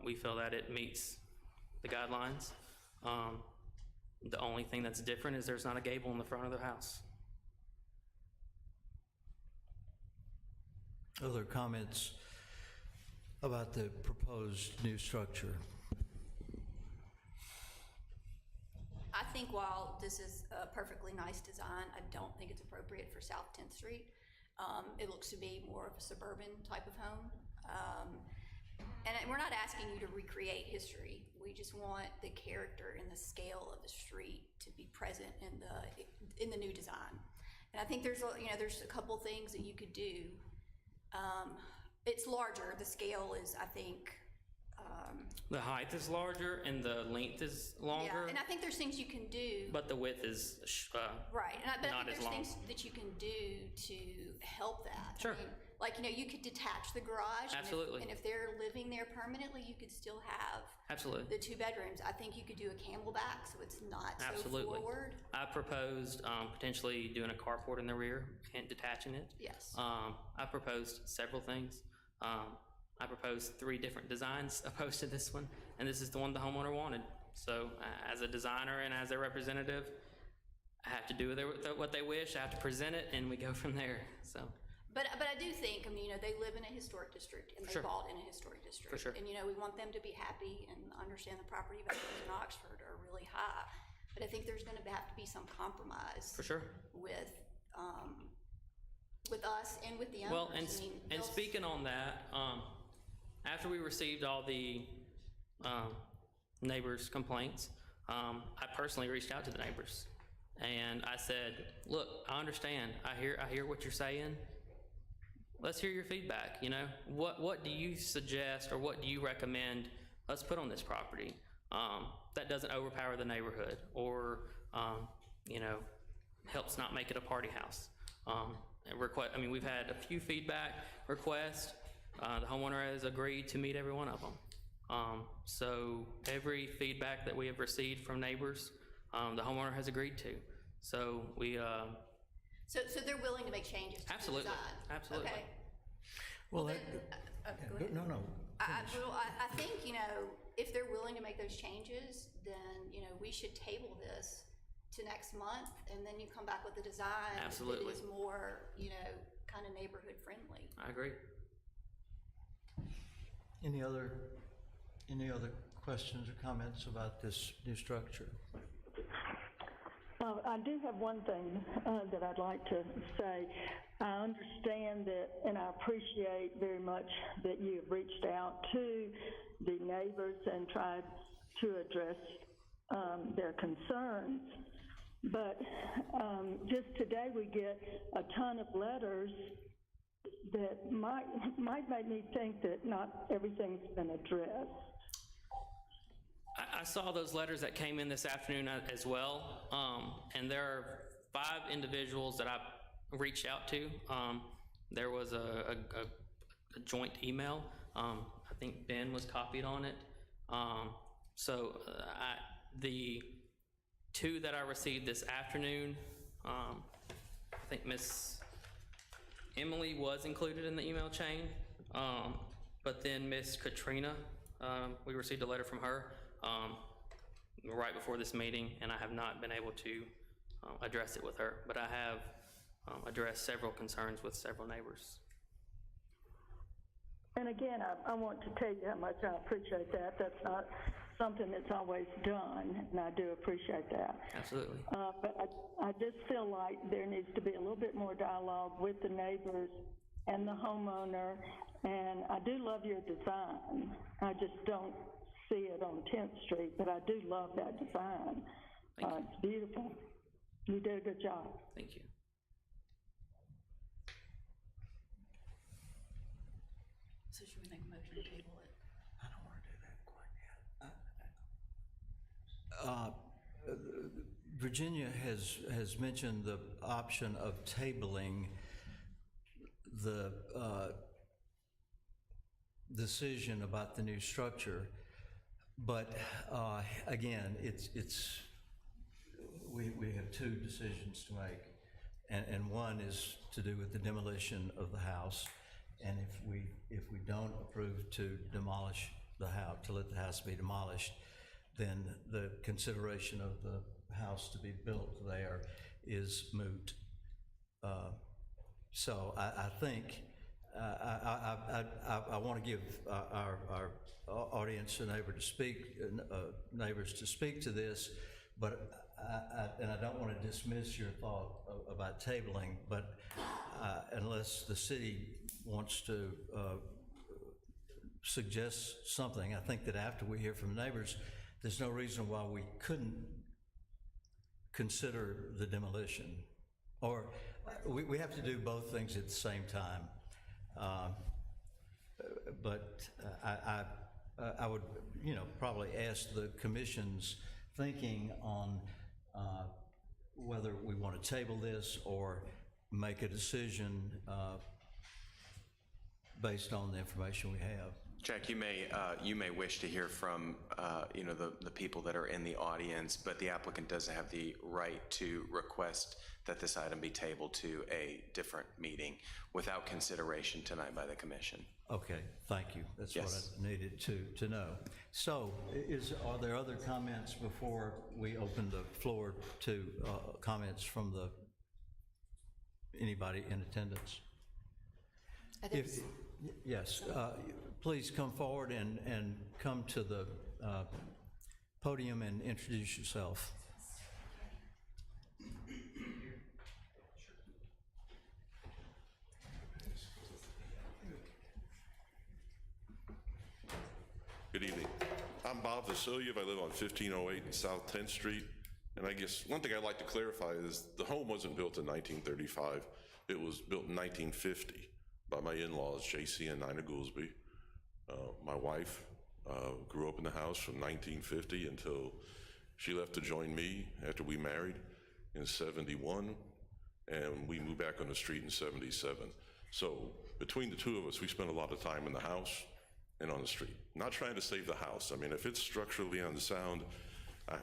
We feel that it meets the guidelines. The only thing that's different is there's not a gable in the front of the house. Other comments about the proposed new structure? I think while this is a perfectly nice design, I don't think it's appropriate for South 10th Street. It looks to be more of a suburban type of home. And we're not asking you to recreate history. We just want the character and the scale of the street to be present in the new design. And I think there's a couple things that you could do. It's larger. The scale is, I think, The height is larger and the length is Yeah, longer, and I think there's things you can do. but the width is Right, but I not think as there's long. things that you can do to help that. Sure. I mean, like, you could detach the garage. Absolutely. And if they're living there permanently, you could still have Absolutely. the 2 bedrooms. I think you could do a camelback, so it's not so Absolutely. forward. I proposed potentially doing a carport in the rear and detaching it. Yes. I proposed several things. I proposed 3 different designs opposed to this one, and this is the one the homeowner wanted. So as a designer and as a representative, I have to do what they wish, I have to present it, and we go from there, so. But I do think, I mean, they live in a historic district, and they Sure. bought in a historic district. For sure. And, we want them to be happy and understand the property values in Oxford are really high. But I think there's gonna have to be some compromise. For sure. With us and with the owners. Well, and, I mean, and they'll- speaking on that, after we received all the neighbors' complaints, I personally reached out to the neighbors. And I said, look, I understand, I hear what you're saying. Let's hear your feedback, What do you suggest or what do you recommend us put on this property that doesn't overpower the neighborhood or, helps not make it a party house? We've had a few feedback requests. The homeowner has agreed to meet every one of them. So every feedback that we have received from neighbors, the homeowner has agreed to. So we, So they're willing to make changes to the Absolutely. design? Absolutely. Okay. Well, Go ahead. no. I think, if they're willing to make those changes, then, we should table this to next month, and then you come back with a design Absolutely. that is more, kind of neighborhood friendly. I agree. Any other questions or comments about this new structure? I do have one thing that I'd like to say. I understand that, and I appreciate very much that you have reached out to the neighbors and tried to address their concerns. But just today we get a ton of letters that might make me think that not everything's been addressed. I saw those letters that came in this afternoon as well, and there are 5 individuals that I reached out to. There was a joint email. I think Ben was copied on it. The 2 that I received this afternoon, I think Miss Emily was included in the email chain, but then Miss Katrina, we received a letter from her right before this meeting, and I have not been able to address it with her, but I have addressed several concerns with several neighbors. And again, I want to tell you how much I appreciate that. That's not something that's always done, and I do appreciate that. Absolutely. But I just feel like there needs to be a little bit more dialogue with the neighbors and the homeowner, and I do love your design. I just don't see it on 10th Street, but I do love that design. It's beautiful. You did a good job. Thank you. So should we make a motion to table it? I don't want to do that quite yet. Virginia has mentioned the option of tabling the decision about the new structure, but again, we have 2 decisions to make, and one is to do with the demolition of the house, and if we don't approve to demolish the house, to let the house be demolished, then the consideration of the house to be built there is moot. So I think I want to give our audience and neighbors to speak to this, but and I don't want to dismiss your thought about tabling, but unless the city wants to suggest something, I think that after we hear from neighbors, there's no reason why we couldn't consider the demolition. Or we have to do both things at the same time. But I would, probably ask the commission's thinking on whether we want to table this or make a decision based on the information we have. Jack, you may wish to hear from, the people that are in the audience, but the applicant does have the right to request that this item be tabled to a different meeting without consideration tonight by the commission. Okay, thank you. That's what I needed to know. So, are there other comments before we open the floor to comments from anybody in attendance? I think Yes, please come forward and come to the podium and introduce yourself. Good evening. I'm Bob Vasiliev. I live on 1508 South 10th Street. And I guess one thing I'd like to clarify is the home wasn't built in 1935. It was built in 1950 by my in-laws, J.C. and Nina Goolsby. My wife grew up in the house from 1950 until she left to join me after we married in 71, and we moved back on the street in 77. So between the two of us, we spent a lot of time in the house and on the street. Not trying to save the house. I mean, if it's structurally unsound, I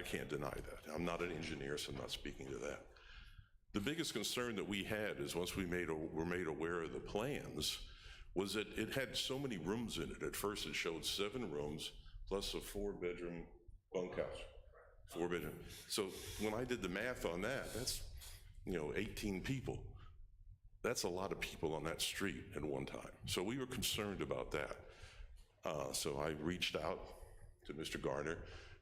can't deny that. I'm not an engineer, so I'm not speaking to that. The biggest concern that we had is once we were made aware of the plans was that it had so many rooms in it. At first it showed 7 rooms plus a 4-bedroom bunkhouse, 4-bedroom. So when I did the math on that, that's, 18 people. That's a lot of people on that street at one time. So we were concerned about that. So I reached out to Mr. Garner,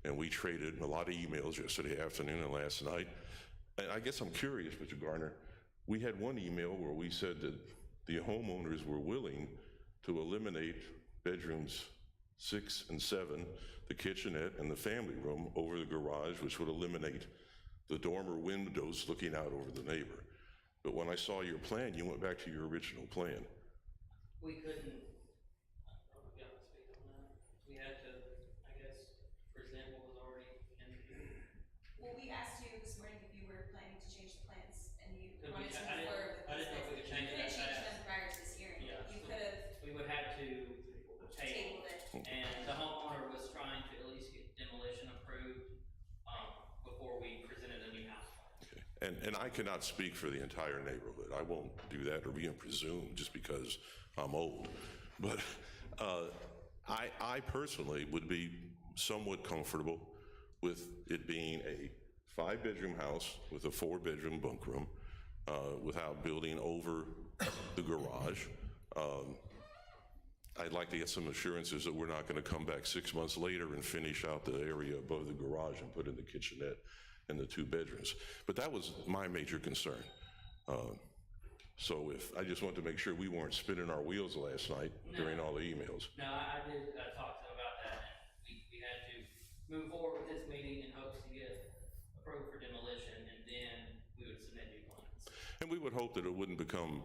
and we traded a lot of emails yesterday afternoon and last night. And I guess I'm curious, Mr. Garner, we had one email where we said that the homeowners were willing to eliminate bedrooms 6 and 7, the kitchenette and the family room over the garage, which would eliminate the dormer windows looking out over the neighbor. But when I saw your plan, you went back to your original plan. We couldn't, speak on that. We had to, I guess, present what was already in the. Well, we asked you this morning if you were planning to change the plans, and you Could wanted we- to I move didn't- forward with I didn't know if we could change it that You couldn't change fast. them prior to this hearing. Yeah, You so could have we would have to tabled it. and the homeowner was trying to at least get demolition approved before we presented a new house. And I cannot speak for the entire neighborhood. I won't do that or even presume just because I'm old. But I personally would be somewhat comfortable with it being a 5-bedroom house with a 4-bedroom bunk room without building over the garage. I'd like to get some assurances that we're not going to come back 6 months later and finish out the area above the garage and put in the kitchenette and the 2 bedrooms. But that was my major concern. So I just wanted to make sure we weren't spinning our wheels last night during all the emails. No, I did talk to him about that, and we had to move forward with this meeting in hopes to get approved for demolition, and then we would submit new plans. And we would hope that it wouldn't become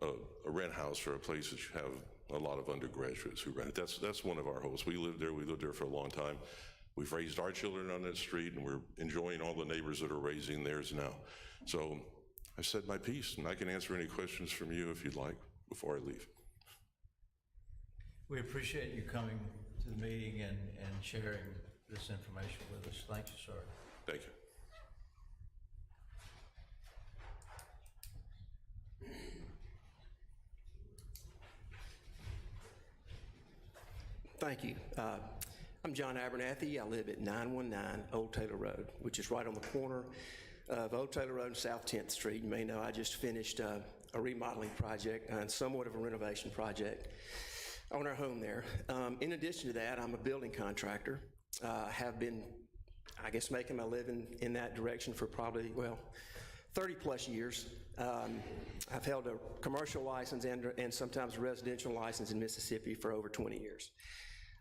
a rent house or a place that you have a lot of undergraduates who rent it. That's one of our hopes. We lived there for a long time. We've raised our children on that street, and we're enjoying all the neighbors that are raising theirs now. So I've said my piece, and I can answer any questions from you if you'd like before I leave. We appreciate you coming to the meeting and sharing this information with us. Thank you, sir. Thank you. Thank you. I'm John Abernathy. I live at 919 Old Taylor Road, which is right on the corner of Old Taylor Road and South 10th Street. You may know I just finished a remodeling project and somewhat of a renovation project on our home there. In addition to that, I'm a building contractor. Have been, I guess, making my living in that direction for probably, 30 plus years. I've held a commercial license and sometimes a residential license in Mississippi for over 20 years.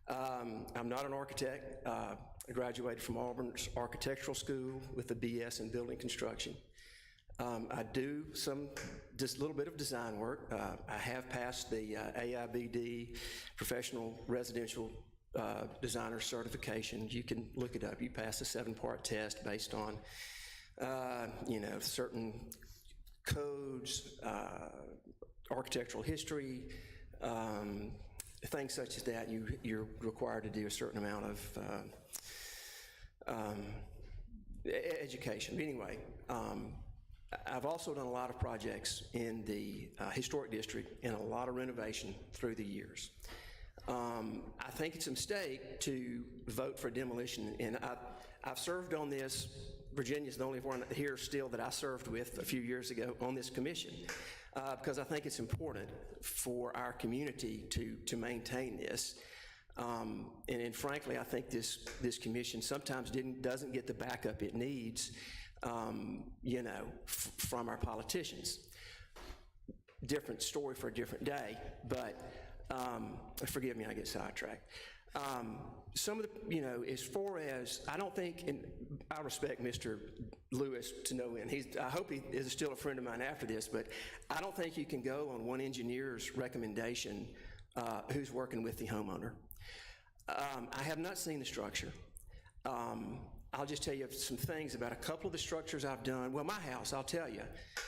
I'm not an architect. I graduated from Auburn's Architectural School with a BS in building construction. I do just a little bit of design work. I have passed the AIBD Professional Residential Designer Certification. You can look it up. You pass a 7-part test based on, certain codes, architectural history, things such as that. You're required to do a certain amount of education. But anyway, I've also done a lot of projects in the historic district and a lot of renovation through the years. I think it's a mistake to vote for demolition, and I've served on this. Virginia's the only one here still that I served with a few years ago on this commission, because I think it's important for our community to maintain this. And frankly, I think this commission sometimes doesn't get the backup it needs, from our politicians. Different story for a different day, but forgive me, I get sidetracked. Some of the, as far as, I don't think, and I respect Mr. Lewis to no end. I hope he is still a friend of mine after this, but I don't think you can go on one engineer's recommendation who's working with the homeowner. I have not seen the structure. I'll just tell you some things about a couple of the structures I've done. Well, my house, I'll tell you,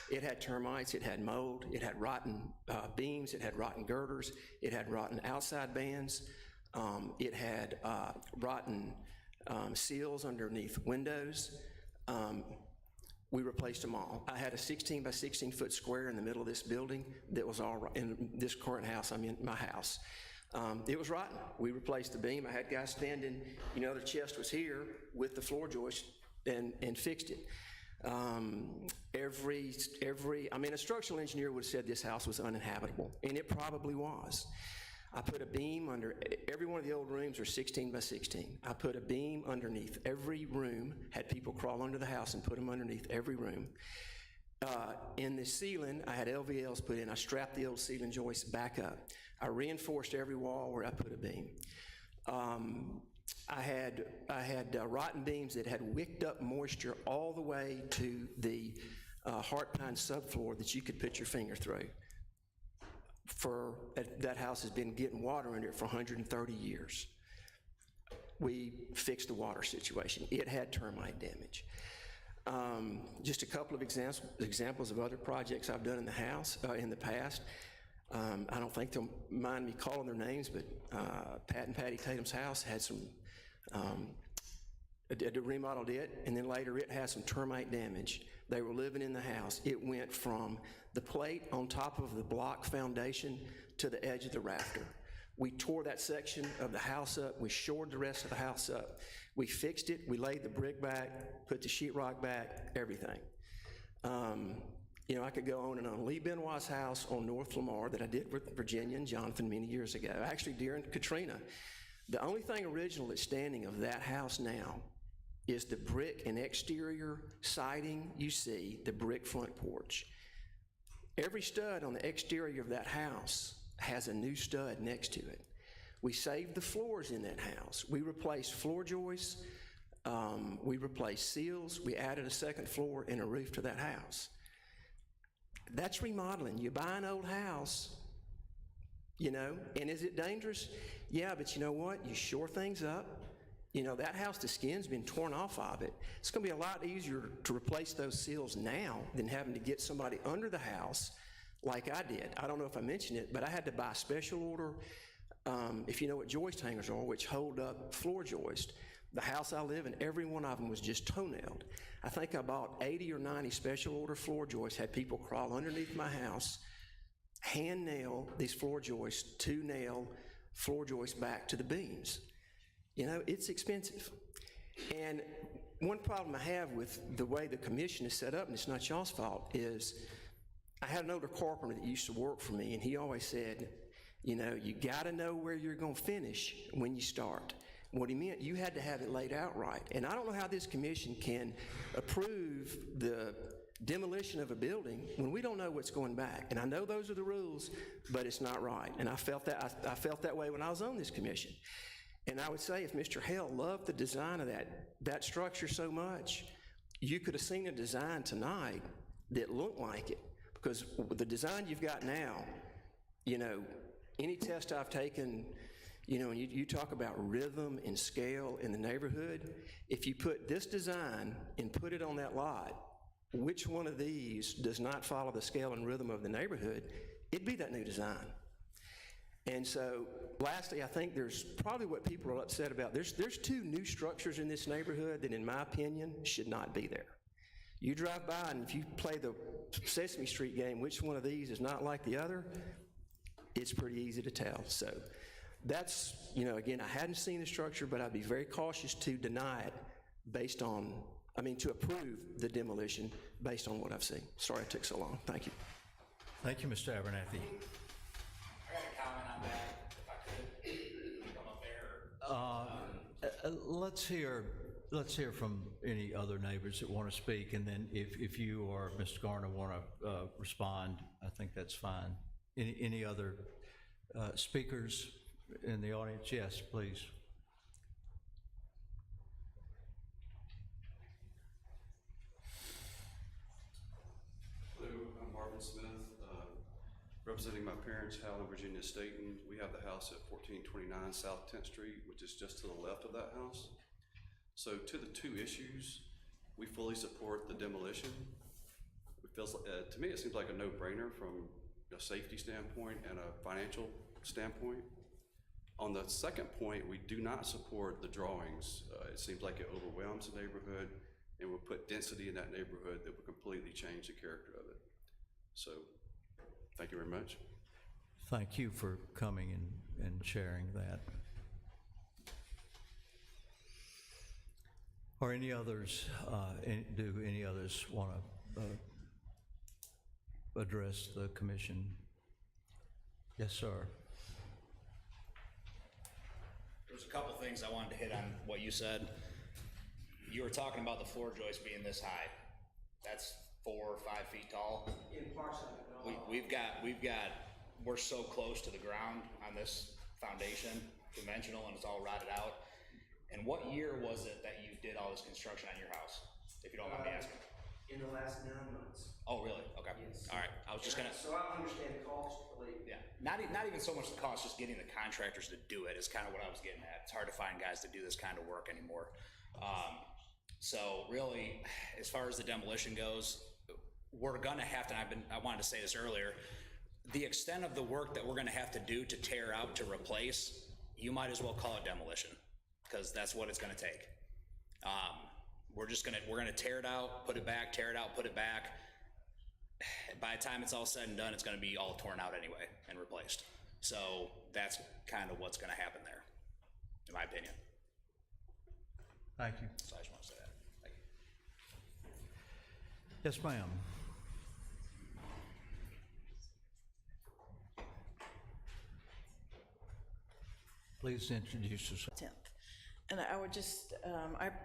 it had termites, it had mold, it had rotten beams, it had rotten girders, it had rotten outside bands, it had rotten seals underneath windows. We replaced them all. I had a 16 by 16 foot square in the middle of this building that was all in this current house. I'm in my house. It was rotten. We replaced the beam. I had guys standing, their chest was here with the floor joist and fixed it. A structural engineer would have said this house was uninhabitable, and it probably was. I put a beam under, every one of the old rooms are 16 by 16. I put a beam underneath every room, had people crawl under the house and put them underneath every room. In the ceiling, I had LVLs put in. I strapped the old ceiling joists back up. I reinforced every wall where I put a beam. I had rotten beams that had wicked up moisture all the way to the heart pine subfloor that you could put your finger through. That house has been getting water in it for 130 years. We fixed the water situation. It had termite damage. Just a couple of examples of other projects I've done in the house in the past. I don't think they'll mind me calling their names, but Pat and Patty Tatum's house had some, remodeled it, and then later it had some termite damage. They were living in the house. It went from the plate on top of the block foundation to the edge of the rafter. We tore that section of the house up. We shored the rest of the house up. We fixed it. We laid the brick back, put the sheetrock back, everything. I could go on and on. Lee Benoit's house on North Lamar that I did with Virginia and Jonathan many years ago, actually during Katrina. The only thing original that's standing of that house now is the brick and exterior siding you see, the brick front porch. Every stud on the exterior of that house has a new stud next to it. We saved the floors in that house. We replaced floor joists, we replaced seals, we added a second floor and a roof to that house. That's remodeling. You buy an old house, and is it dangerous? Yeah, but you know what? You shore things up. That house, the skin's been torn off of it. It's going to be a lot easier to replace those seals now than having to get somebody under the house like I did. I don't know if I mentioned it, but I had to buy special order, if you know what joist hangers are, which hold up floor joist. The house I live in, every one of them was just toe-nailed. I think I bought 80 or 90 special order floor joists, had people crawl underneath my house, hand nail these floor joists, 2-nail floor joists back to the beams. It's expensive. And one problem I have with the way the commission is set up, and it's not y'all's fault, is I had an older carpenter that used to work for me, and he always said, you gotta know where you're gonna finish when you start. What he meant, you had to have it laid out right. And I don't know how this commission can approve the demolition of a building when we don't know what's going back. And I know those are the rules, but it's not right. And I felt that way when I was on this commission. And I would say if Mr. Hale loved the design of that structure so much, you could have seen a design tonight that look like it. Because with the design you've got now, you know, any test I've taken, you know, and you talk about rhythm and scale in the neighborhood, if you put this design and put it on that lot, which one of these does not follow the scale and rhythm of the neighborhood, it'd be that new design. And so, lastly, I think there's probably what people are upset about. There's two new structures in this neighborhood that, in my opinion, should not be there. You drive by, and if you play the Sesame Street game, which one of these is not like the other, it's pretty easy to tell. So that's, you know, again, I hadn't seen the structure, but I'd be very cautious to deny it based on, to approve the demolition based on what I've seen. Sorry it took so long. Thank you. Thank you, Mr. Abernathy. I got a comment on that, if I could come up there. Let's hear from any other neighbors that want to speak, and then if you or Mr. Garner want to respond, I think that's fine. Any other speakers in the audience? Yes, please. Hello, I'm Marvin Smith, representing my parents, Howell and Virginia Staten. We have the house at 1429 South 10th Street, which is just to the left of that house. So to the two issues, we fully support the demolition. It feels, to me, it seems like a no-brainer from a safety standpoint and a financial standpoint. On the second point, we do not support the drawings. It seems like it overwhelms the neighborhood and will put density in that neighborhood that will completely change the character of it. So, thank you very much. Thank you for coming and sharing that. Or any others, do any others want to address the commission? Yes, sir. There's a couple things I wanted to hit on what you said. You were talking about the floor joist being this high. That's 4 or 5 feet tall. In parts of it. We're so close to the ground on this foundation, conventional, and it's all rotted out. And what year was it that you did all this construction on your house, if you don't mind me asking? In the last 9 months. Oh, really? Okay. Yes. All right. I was just gonna. So I understand the cost, believe me. Yeah. Not even so much the cost, just getting the contractors to do it is kind of what I was getting at. It's hard to find guys to do this kind of work anymore. So really, as far as the demolition goes, we're gonna have to. I wanted to say this earlier. The extent of the work that we're gonna have to do to tear out to replace, you might as well call it demolition, because that's what it's gonna take. We're gonna tear it out, put it back, tear it out, put it back. By the time it's all said and done, it's gonna be all torn out anyway and replaced. So that's kind of what's gonna happen there, in my opinion. Thank you. So I just want to say that. Thank you. Yes, ma'am. Please introduce yourself. 10th. And I would just,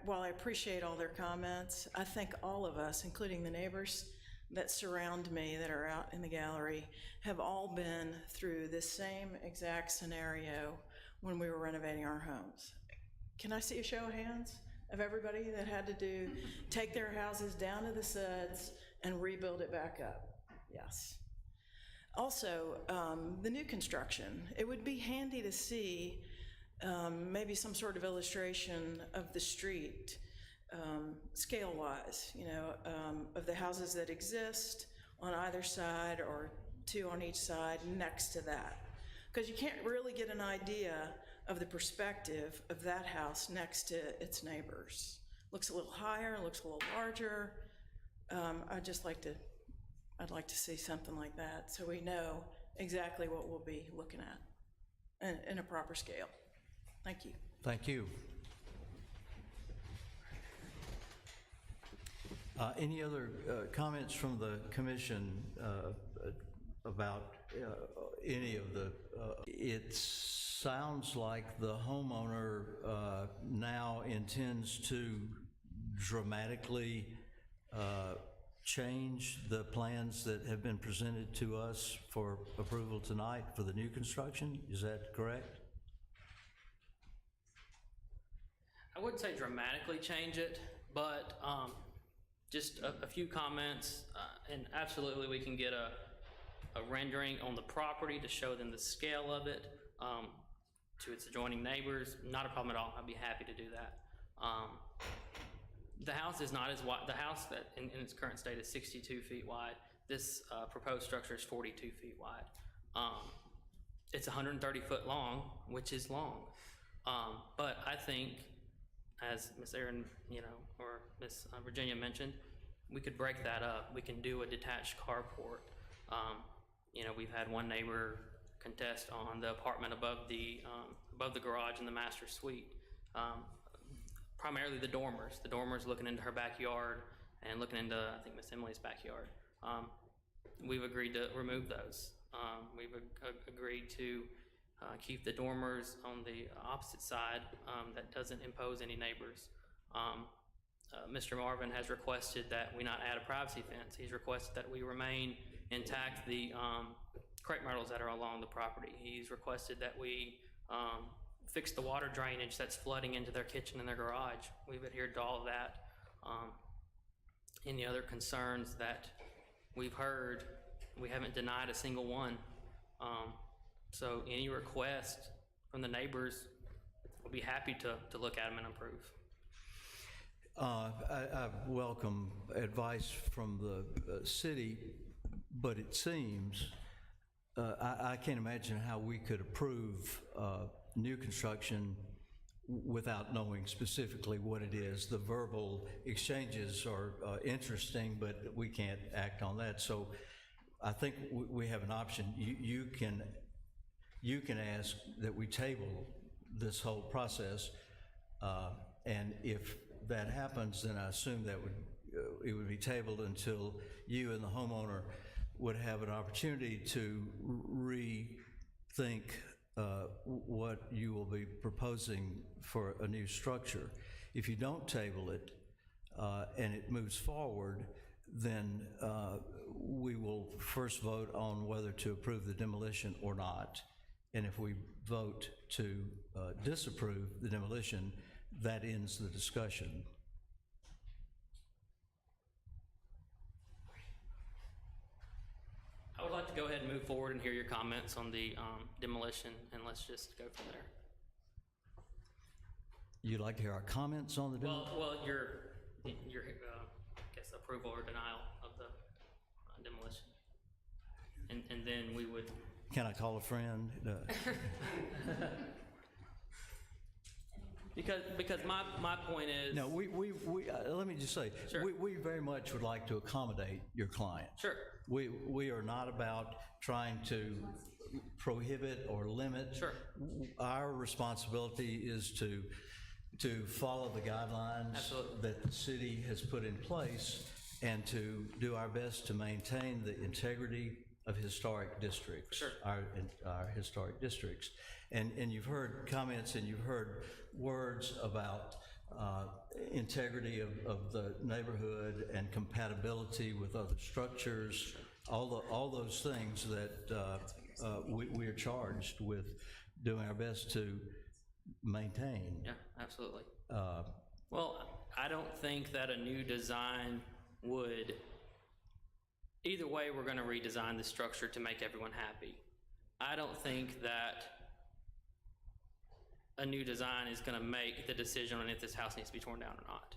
while I appreciate all their comments, I think all of us, including the neighbors that surround me that are out in the gallery, have all been through this same exact scenario when we were renovating our homes. Can I see a show of hands of everybody that had to take their houses down to the studs and rebuild it back up? Yes. Also, the new construction, it would be handy to see maybe some sort of illustration of the street, scale-wise, of the houses that exist on either side or 2 on each side next to that. Because you can't really get an idea of the perspective of that house next to its neighbors. Looks a little higher, looks a little larger. I'd like to see something like that so we know exactly what we'll be looking at in a proper scale. Thank you. Thank you. Any other comments from the commission about any of the, it sounds like the homeowner now intends to dramatically change the plans that have been presented to us for approval tonight for the new construction. Is that correct? I wouldn't say dramatically change it, but just a few comments, and absolutely we can get a rendering on the property to show them the scale of it, to its adjoining neighbors. Not a problem at all. I'd be happy to do that. The house is not as wide. The house that in its current state is 62 feet wide. This proposed structure is 42 feet wide. It's 130 foot long, which is long. But I think, as Ms. Erin, or Ms. Virginia mentioned, we could break that up. We can do a detached carport. We've had one neighbor contest on the apartment above the garage in the master suite. Primarily the dormers looking into her backyard and looking into, I think, Miss Emily's backyard. We've agreed to remove those. We've agreed to keep the dormers on the opposite side that doesn't impose any neighbors. Mr. Marvin has requested that we not add a privacy fence. He's requested that we remain intact the crepe myrtles that are along the property. He's requested that we fix the water drainage that's flooding into their kitchen and their garage. We've adhered to all of that. Any other concerns that we've heard, we haven't denied a single one. So any request from the neighbors, we'll be happy to look at them and approve. I welcome advice from the city, but it seems, I can't imagine how we could approve new construction without knowing specifically what it is. The verbal exchanges are interesting, but we can't act on that. So I think we have an option. You can ask that we table this whole process, and if that happens, then I assume that it would be tabled until you and the homeowner would have an opportunity to rethink what you will be proposing for a new structure. If you don't table it and it moves forward, then we will first vote on whether to approve the demolition or not. And if we vote to disapprove the demolition, that ends the discussion. I would like to go ahead and move forward and hear your comments on the demolition, and let's just go from there. You'd like to hear our comments on the demolition? Well, your I guess approval or denial of the demolition, and then we would. Can I call a friend? Because my point is. No, we let me just say, Sure. we very much would like to accommodate your client. Sure. We are not about trying to prohibit or limit. Sure. Our responsibility is to follow the guidelines Absolutely. that the city has put in place and to do our best to maintain the integrity of historic districts. Sure. Our historic districts. And you've heard comments and you've heard words about integrity of the neighborhood and compatibility with other structures, all those things that we are charged with doing our best to maintain. Yeah, absolutely. Well, I don't think that a new design would. Either way, we're going to redesign the structure to make everyone happy. I don't think that a new design is going to make the decision on if this house needs to be torn down or not.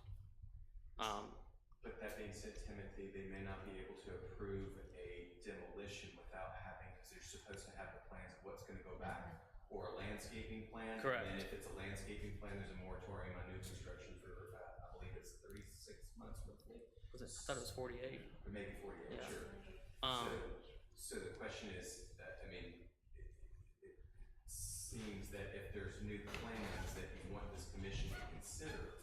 But that being said, Timothy, they may not be able to approve a demolition without having, because they're supposed to have the plans of what's going to go back, or a landscaping plan. Correct. And then if it's a landscaping plan, there's a moratorium on new construction for, I believe it's 36 months roughly. I thought it was 48. Or maybe 48, Yeah. sure. So the question is, it seems that if there's new plans that you want this commission to consider,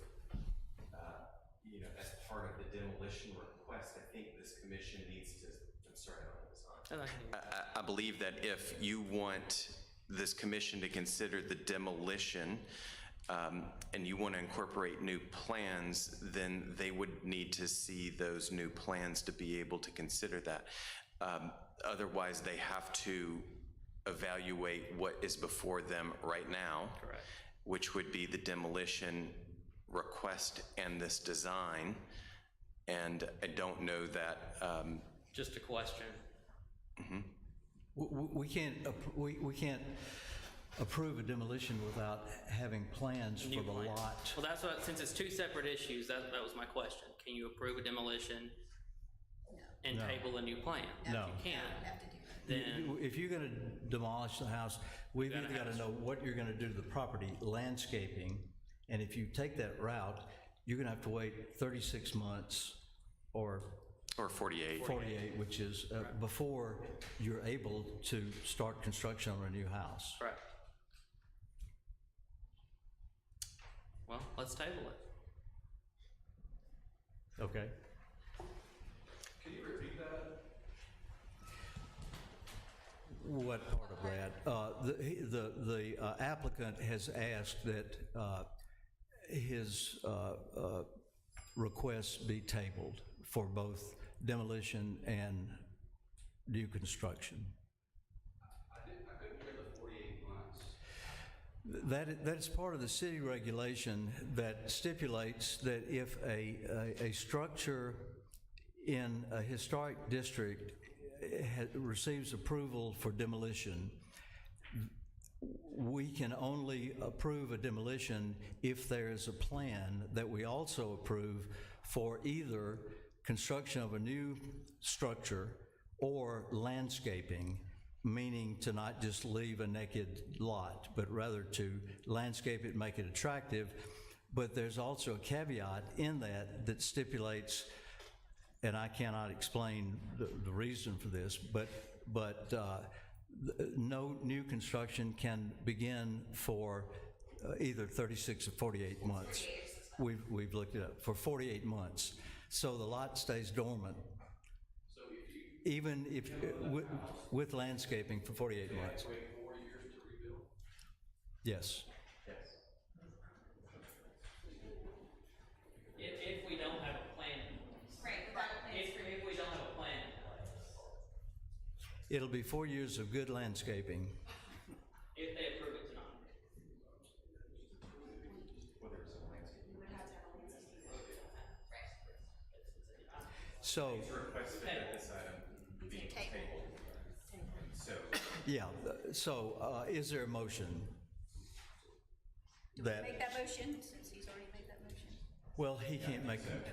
as part of the demolition request, I think this commission needs to, I'm sorry, I don't have this on. I believe that if you want this commission to consider the demolition, and you want to incorporate new plans, then they would need to see those new plans to be able to consider that. Otherwise, they have to evaluate what is before them right now. Correct. Which would be the demolition request and this design, And I don't know that, Just a question. We can't approve a demolition without having plans for New the plan. lot. Well, that's what, since it's two separate issues, that was my question. Can you approve a demolition and No. table a new plan? No. If you can't, then If you're gonna demolish the house, we've gotta either gotta have- know what you're gonna do to the property, landscaping, and if you take that route, you're gonna have to wait 36 months or 48. 48, which is before you're able to start construction on a new house. correct. Well, let's table it. Okay? Can you repeat that? What part of that? The applicant has asked that his requests be tabled for both demolition and new construction. I couldn't hear the 48 months. That's part of the city regulation that stipulates that if a structure in a historic district receives approval for demolition, we can only approve a demolition if there is a plan that we also approve for either construction of a new structure or landscaping, meaning to not just leave a naked lot, but rather to landscape it, make it attractive. But there's also a caveat in that stipulates, and I cannot explain the reason for this, but no new construction can begin for either 36 or 48 months. We've looked it up, for 48 months. So the lot stays dormant, even if, with landscaping for 48 months. Wait 4 years to rebuild? Yes. If we don't have a plan in place. Right. If we don't have a plan in place. It'll be 4 years of good landscaping. If they approve it tonight. So, yeah, so is there a motion that, Make that motion, since he's already made that motion. well, he can't make it.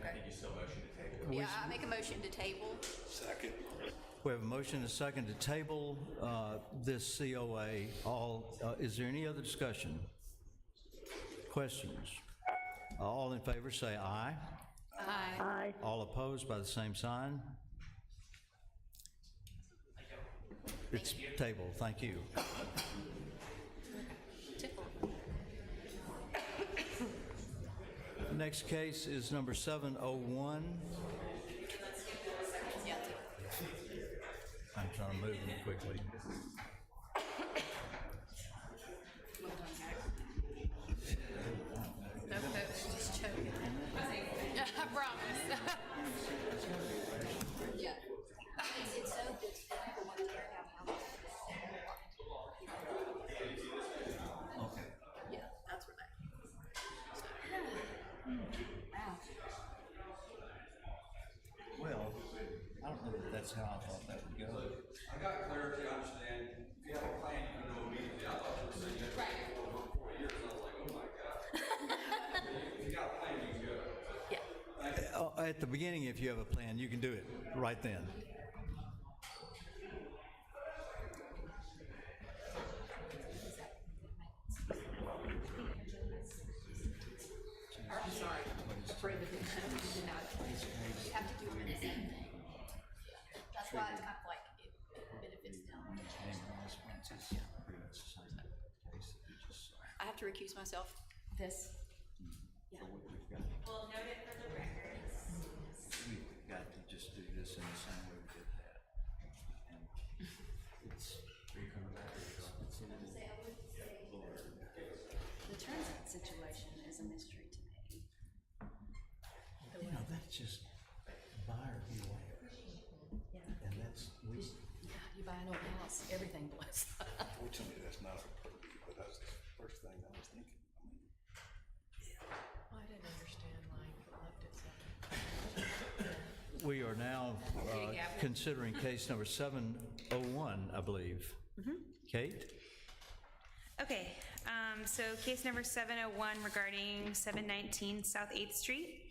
Yeah, I make a motion to table. Second. We have a motion and a second to table this COA. Is there any other discussion? Questions? All in favor say aye. Aye. Aye. All opposed by the same sign? It's tabled, thank you. Next case is number 701. I'm trying to move them quickly. No coach, just choking. I promise. Yeah. It's so good that people want to tear down houses. Yeah, that's where that. Well, I don't know that that's how I thought that would go. I got clarity, I understand. If you have a plan, you can go immediately. I thought you were saying you had to go over 4 years, and I was like, oh my God. If you got a plan, you can go. Yeah. At the beginning, if you have a plan, you can do it right then. I'm sorry. Afraid of it. You have to do it in the same thing. That's why it's kind of like, it benefits them. I have to recuse myself. This, Yeah. We'll note it for the record. We've got to just do this in the same way we did that. And it's the transit situation is a mystery to me. you know, that's just buyer beware. Yeah. And that's, Yeah, you buy an old house, everything blows up. Fortunately, that's not our purview, but that's the first thing I was thinking. I mean, I didn't understand why you left it so. we are now considering case number 701, I believe. Kate? Okay, so case number 701 regarding 719 South 8th Street.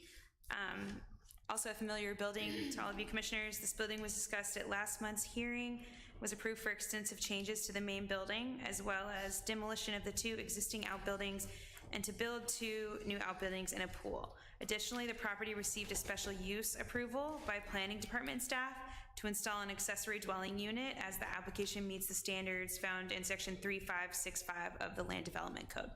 Also a familiar building to all of you commissioners. This building was discussed at last month's hearing, was approved for extensive changes to the main building, as well as demolition of the 2 existing outbuildings and to build 2 new outbuildings and a pool. Additionally, the property received a special use approval by planning department staff to install an accessory dwelling unit as the application meets the standards found in section 3565 of the Land Development Code.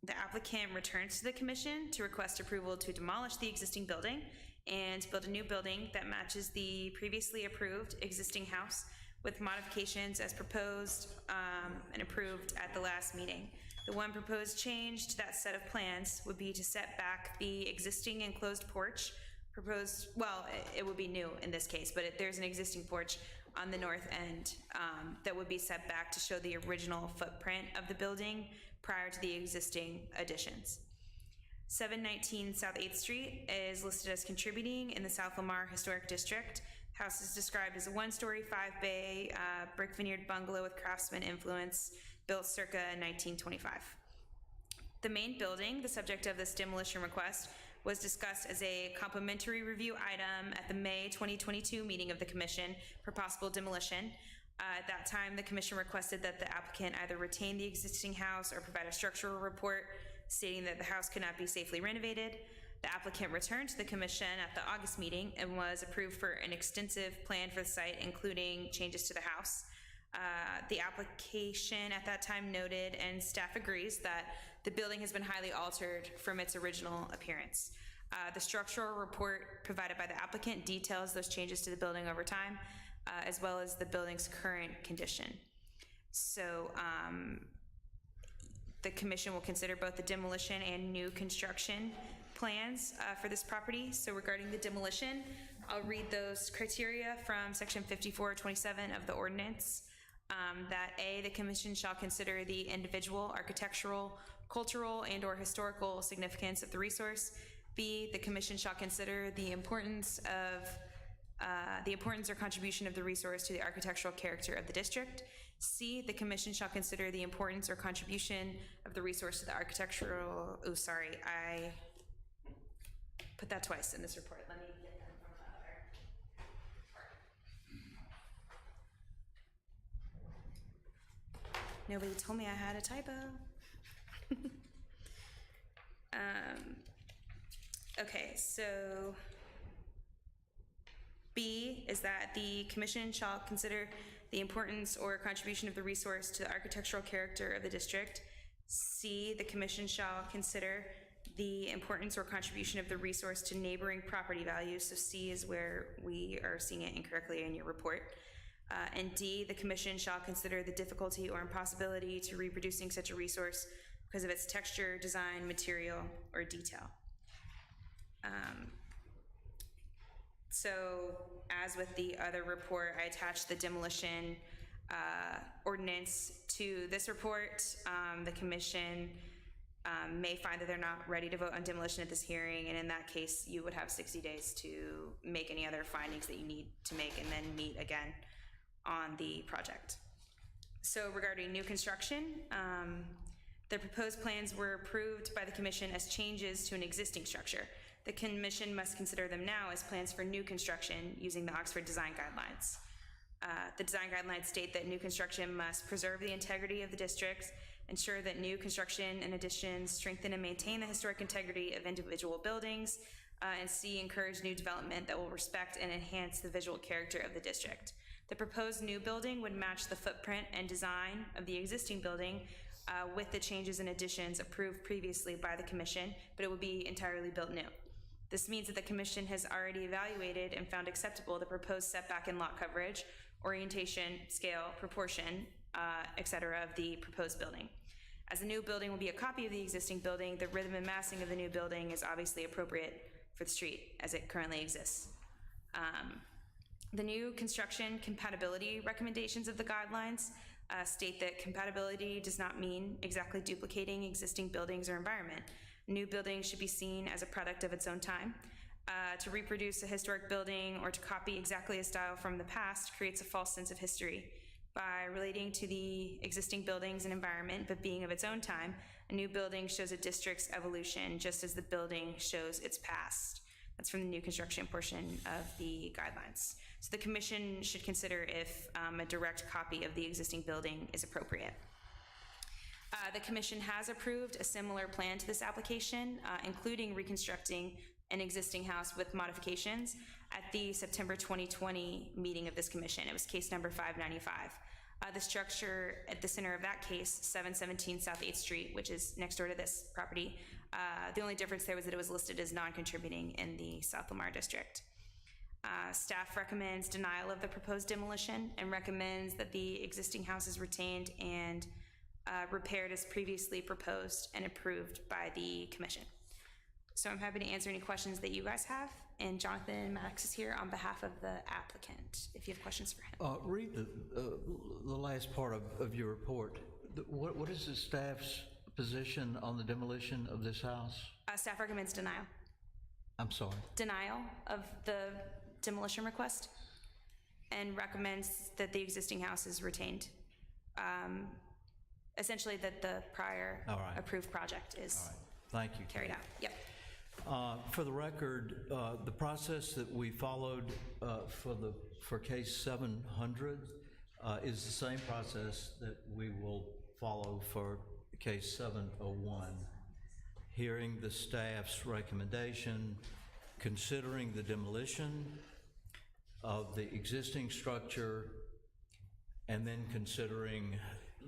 The applicant returns to the commission to request approval to demolish the existing building and build a new building that matches the previously approved existing house with modifications as proposed and approved at the last meeting. The one proposed change to that set of plans would be to set back the existing enclosed porch proposed, well, it would be new in this case, but there's an existing porch on the north end that would be set back to show the original footprint of the building prior to the existing additions. 719 South 8th Street is listed as contributing in the South Lamar Historic District. House is described as a 1-story, 5-bay brick veneered bungalow with craftsman influence, built circa 1925. The main building, the subject of this demolition request, was discussed as a complimentary review item at the May 2022 meeting of the Commission for possible demolition. At that time, the Commission requested that the applicant either retain the existing house or provide a structural report stating that the house could not be safely renovated. The applicant returned to the Commission at the August meeting and was approved for an extensive plan for the site, including changes to the house. The application at that time noted, and staff agrees, that the building has been highly altered from its original appearance. The structural report provided by the applicant details those changes to the building over time, as well as the building's current condition. So the Commission will consider both the demolition and new construction plans for this property. So regarding the demolition, I'll read those criteria from section 5427 of the ordinance. That A, the Commission shall consider the individual architectural, cultural, and or historical significance of the resource. B, the Commission shall consider the importance or contribution of the resource to the architectural character of the district. C, the Commission shall consider the importance or contribution of the resource to the architectural, oh, sorry, I put that twice in this report. Let me get that from the other. Nobody told me I had a typo. Okay, so B is that the Commission shall consider the importance or contribution of the resource to the architectural character of the district. C, the Commission shall consider the importance or contribution of the resource to neighboring property values. So C is where we are seeing it incorrectly in your report. And D, the Commission shall consider the difficulty or impossibility to reproducing such a resource because of its texture, design, material, or detail. So as with the other report, I attached the demolition ordinance to this report. The Commission may find that they're not ready to vote on demolition at this hearing, and in that case, you would have 60 days to make any other findings that you need to make and then meet again on the project. So regarding new construction, the proposed plans were approved by the Commission as changes to an existing structure. The Commission must consider them now as plans for new construction using the Oxford Design Guidelines. The design guidelines state that new construction must preserve the integrity of the districts, ensure that new construction and additions strengthen and maintain the historic integrity of individual buildings, and C, encourage new development that will respect and enhance the visual character of the district. The proposed new building would match the footprint and design of the existing building with the changes and additions approved previously by the Commission, but it would be entirely built new. This means that the Commission has already evaluated and found acceptable the proposed setback and lot coverage, orientation, scale, proportion, etc. of the proposed building. As the new building will be a copy of the existing building, the rhythm and massing of the new building is obviously appropriate for the street as it currently exists. The new construction compatibility recommendations of the guidelines state that compatibility does not mean exactly duplicating existing buildings or environment. New buildings should be seen as a product of its own time. To reproduce a historic building or to copy exactly a style from the past creates a false sense of history. By relating to the existing buildings and environment, but being of its own time, a new building shows a district's evolution just as the building shows its past. That's from the new construction portion of the guidelines. So the commission should consider if a direct copy of the existing building is appropriate. The commission has approved a similar plan to this application, including reconstructing an existing house with modifications at the September 2020 meeting of this commission. It was case number 595. The structure at the center of that case, 717 South 8th Street, which is next door to this property, the only difference there was that it was listed as non-contributing in the South Lamar district. Staff recommends denial of the proposed demolition and recommends that the existing house is retained and repaired as previously proposed and approved by the commission. So I'm happy to answer any questions that you guys have, and Jonathan Maddox is here on behalf of the applicant, if you have questions for him. Read the last part of your report. What is the staff's position on the demolition of this house? Staff recommends denial. I'm sorry? Denial of the demolition request and recommends that the existing house is retained. Essentially that the prior approved project is Thank you. carried out. Yep. For the record, the process that we followed for case 700 is the same process that we will follow for case 701. Hearing the staff's recommendation, considering the demolition of the existing structure, and then considering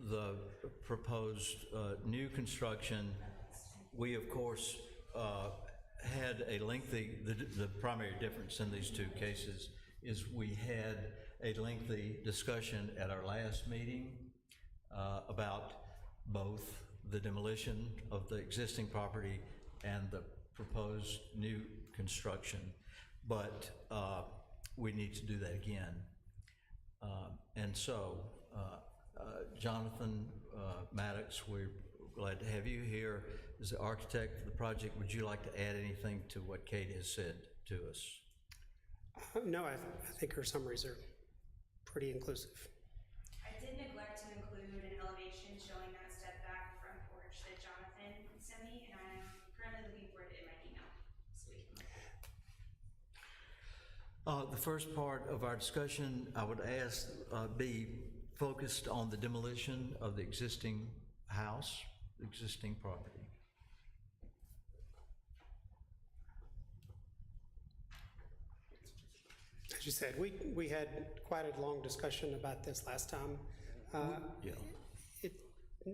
the proposed new construction. We, of course, had a lengthy, the primary difference in these two cases is we had a lengthy discussion at our last meeting about both the demolition of the existing property and the proposed new construction, but we need to do that again. And so, Jonathan Maddox, we're glad to have you here as the architect of the project. Would you like to add anything to what Kate has said to us? No, I think her summaries are pretty inclusive. I did neglect to include an elevation showing that step back front porch that Jonathan sent me, and I'm currently looking for it in my email, so we can look at it. The first part of our discussion, I would ask, be focused on the demolition of the existing house, existing property. As you said, we had quite a long discussion about this last time. Yeah.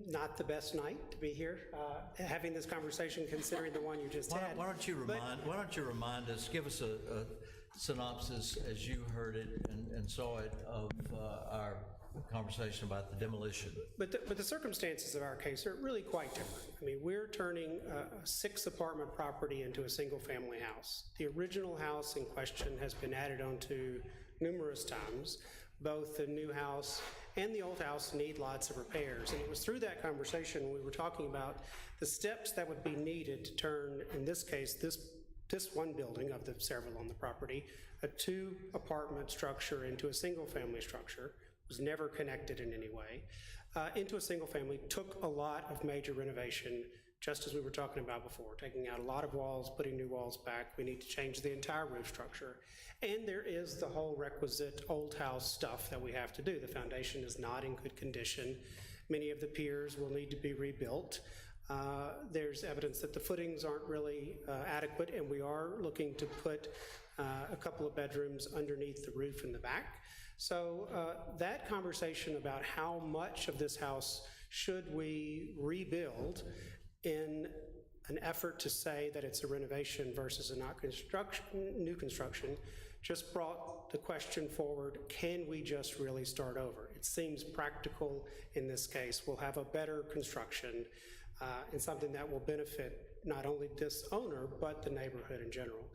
Not the best night to be here, having this conversation, considering the one you just had. Why don't you remind us, give us a synopsis as you heard it and saw it of our conversation about the demolition. But the circumstances of our case are really quite different. I mean, we're turning a 6-apartment property into a single-family house. The original house in question has been added onto numerous times. Both the new house and the old house need lots of repairs. And it was through that conversation we were talking about the steps that would be needed to turn, in this case, this one building of the several on the property, a 2-apartment structure into a single-family structure. Was never connected in any way, into a single family, took a lot of major renovation, just as we were talking about before, taking out a lot of walls, putting new walls back. We need to change the entire roof structure. And there is the whole requisite old house stuff that we have to do. The foundation is not in good condition. Many of the piers will need to be rebuilt. There's evidence that the footings aren't really adequate, and we are looking to put a couple of bedrooms underneath the roof in the back. So that conversation about how much of this house should we rebuild in an effort to say that it's a renovation versus a not new construction just brought the question forward, can we just really start over? It seems practical in this case. We'll have a better construction and something that will benefit not only this owner, but the neighborhood in general.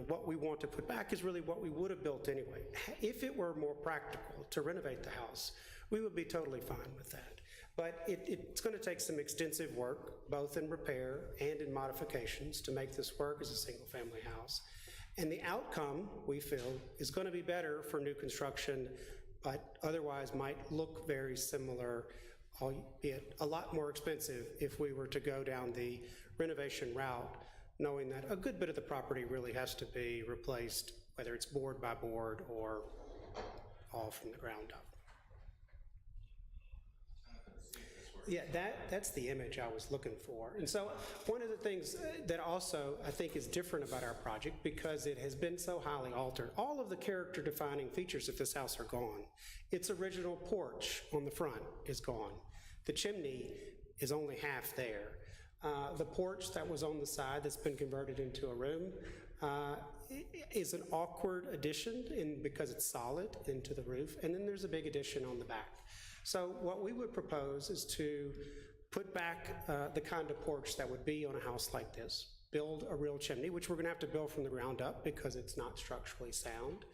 What we want to put back is really what we would have built anyway. If it were more practical to renovate the house, we would be totally fine with that. But it's going to take some extensive work, both in repair and in modifications, to make this work as a single-family house. And the outcome, we feel, is going to be better for new construction, but otherwise might look very similar, albeit a lot more expensive if we were to go down the renovation route, knowing that a good bit of the property really has to be replaced, whether it's board by board or all from the ground up. Yeah, that's the image I was looking for. And so one of the things that also I think is different about our project, because it has been so highly altered, all of the character defining features of this house are gone. Its original porch on the front is gone. The chimney is only half there. The porch that was on the side that's been converted into a room is an awkward addition because it's solid into the roof, and then there's a big addition on the back. So what we would propose is to put back the kind of porch that would be on a house like this, build a real chimney, which we're going to have to build from the ground up because it's not structurally sound.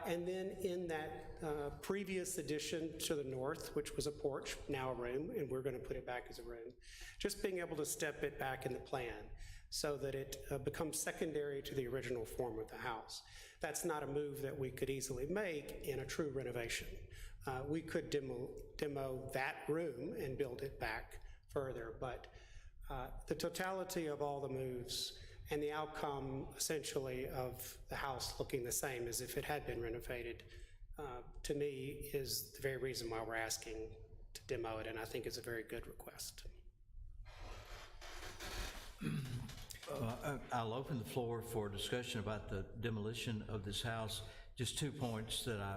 And then in that previous addition to the north, which was a porch, now a room, and we're going to put it back as a room, just being able to step it back in the plan so that it becomes secondary to the original form of the house. That's not a move that we could easily make in a true renovation. We could demo that room and build it back further, but the totality of all the moves and the outcome essentially of the house looking the same as if it had been renovated, to me, is the very reason why we're asking to demo it, and I think it's a very good request. I'll open the floor for discussion about the demolition of this house. Just 2 points that I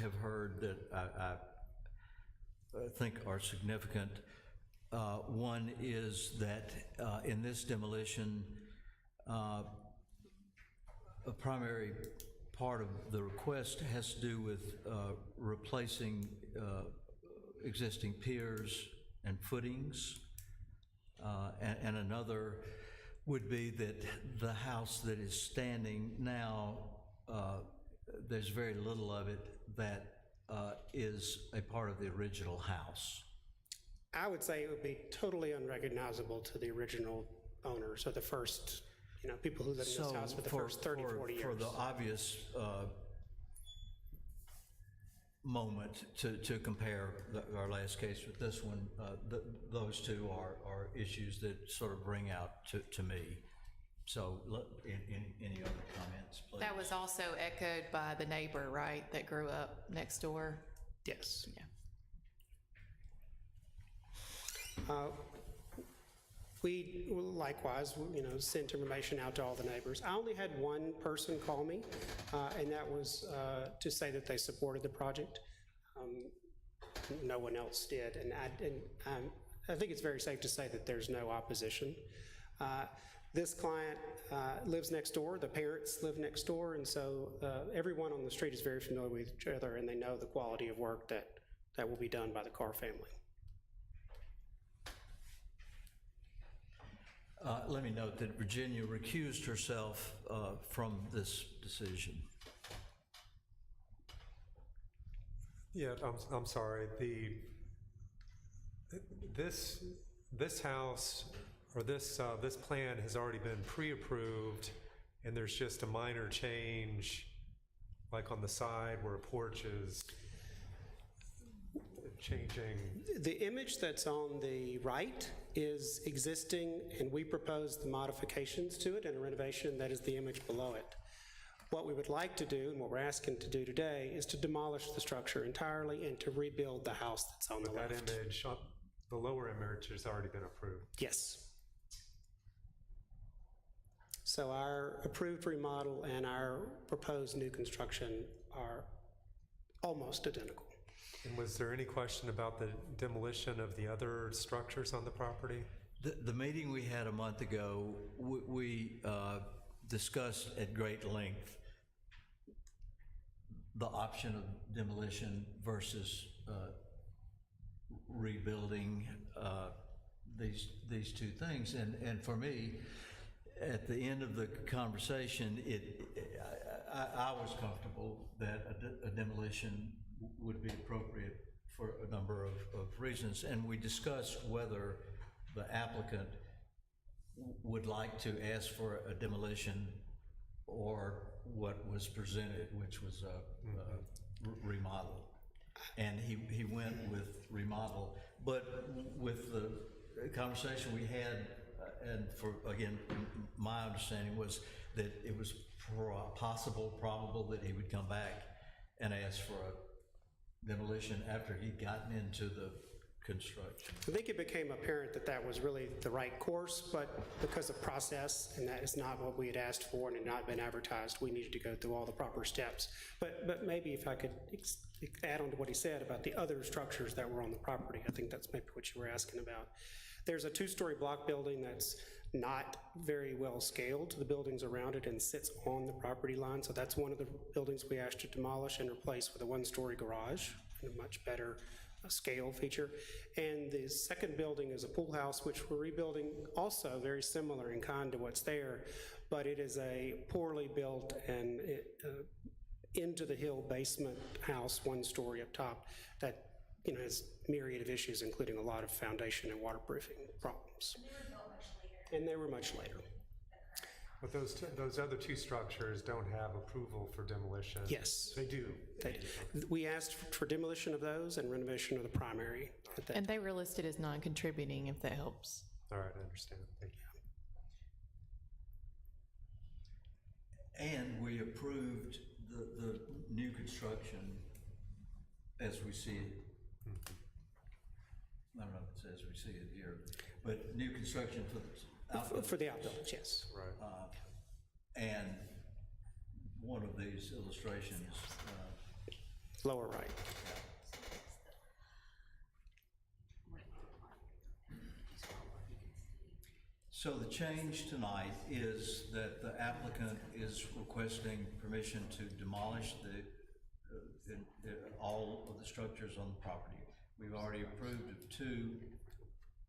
have heard that I think are significant. One is that in this demolition, a primary part of the request has to do with replacing existing piers and footings, and another would be that the house that is standing now, there's very little of it that is a part of the original house. I would say it would be totally unrecognizable to the original owner, so the first, people who lived in this house for the first 30, 40 years. For the obvious moment to compare our last case with this one, those two are issues that sort of bring out to me. So, any other comments, please? That was also echoed by the neighbor, right, that grew up next door? Yes. Yeah. We likewise, sent information out to all the neighbors. I only had one person call me, and that was to say that they supported the project. No one else did, and I think it's very safe to say that there's no opposition. This client lives next door, the parents live next door, and so everyone on the street is very familiar with each other, and they know the quality of work that will be done by the Carr family. Let me note that Virginia recused herself from this decision. Yeah, I'm sorry. This house, or this plan has already been pre-approved, and there's just a minor change, like on the side where a porch is changing. The image that's on the right is existing, and we proposed the modifications to it and a renovation that is the image below it. What we would like to do, and what we're asking to do today, is to demolish the structure entirely and to rebuild the house that's on the left. That image, the lower image, has already been approved. Yes. So our approved remodel and our proposed new construction are almost identical. And was there any question about the demolition of the other structures on the property? The meeting we had a month ago, we discussed at great length the option of demolition versus rebuilding these two things. And for me, at the end of the conversation, I was comfortable that a demolition would be appropriate for a number of reasons, and we discussed whether the applicant would like to ask for a demolition or what was presented, which was a remodel. And he went with remodel, but with the conversation we had, and for, again, my understanding was that it was probable that he would come back and ask for a demolition after he'd gotten into the construction. I think it became apparent that that was really the right course, but because of process, and that is not what we had asked for and had not been advertised, we needed to go through all the proper steps. But maybe if I could add on to what he said about the other structures that were on the property, I think that's maybe what you were asking about. There's a two-story block building that's not very well scaled to the buildings around it and sits on the property line, so that's one of the buildings we asked to demolish and replace with a one-story garage and a much better scale feature. And the second building is a pool house, which we're rebuilding, also very similar in kind to what's there, but it is a poorly built and into the hill basement house, one story up top, that has myriad of issues, including a lot of foundation and waterproofing problems. And they were much later. But those other two structures don't have approval for demolition? Yes. They do? We asked for demolition of those and renovation of the primary. And they were listed as non-contributing, if that helps. All right, I understand. Thank you. And we approved the new construction as we see it. I don't know if it says we see it here, but new construction for the outbuildings. For the outbuildings, yes. Right. And one of these illustrations. Lower right. So the change tonight is that the applicant is requesting permission to demolish all of the structures on the property. We've already approved of 2